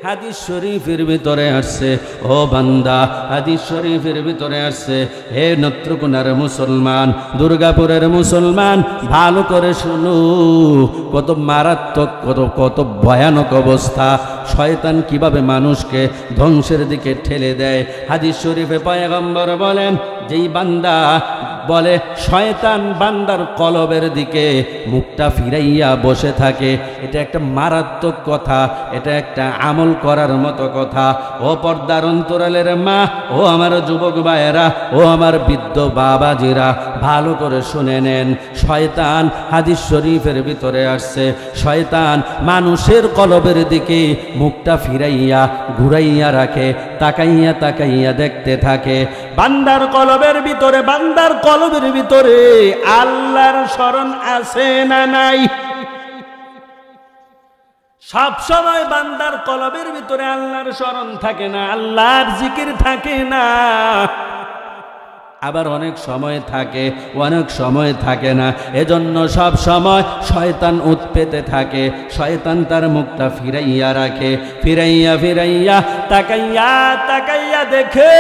হাদিস শরীফের ভিতরে আসছে ও বান্দা, হাদিস শরীফের ভিতরে আসছে হে নেত্রকোনার মুসলমান, দুর্গাপুরের মুসলমান, ভালো করে শুনো কত মারাত্মক কত ভয়ানক অবস্থা, শয়তান কিভাবে মানুষকে ধ্বংসের দিকে ঠেলে দেয়। হাদিস শরীফে পয়গম্বর বলেন যেই বান্দা বলে শয়তান বান্দার কলবের দিকে মুখটা ফিরাইয়া বসে থাকে, এটা একটা মারাত্মক কথা, এটা একটা আমল করার মতো কথা। ও পর্দার অন্তরালের মা, ও আমার যুবক ভাইয়েরা, ও আমার বৃদ্ধ বাবাজিরা, ভালো করে শুনে নেন। শয়তান হাদিস শরীফের ভিতরে আসছে শয়তান মানুষের কলবের দিকে মুখটা ফিরাইয়া ঘুরাইয়া রাখে, তাকাইয়া তাকাইয়া দেখতে থাকে। বান্দার কলবের ভিতরে আল্লাহর স্মরণ আছে না নাই? সব সময় বান্দার কলবের ভিতরে আল্লাহর স্মরণ থাকে না, আল্লাহর জিকির থাকে না। আবার অনেক সময় থাকে, অনেক সময় থাকে না। এজন্য সব সময় শয়তান উৎপেতে থাকে, শয়তান তার মুখটা ফিরাইয়া রাখে, ফিরাইয়া ফিরাইয়া তাকাইয়া তাকাইয়া দেখে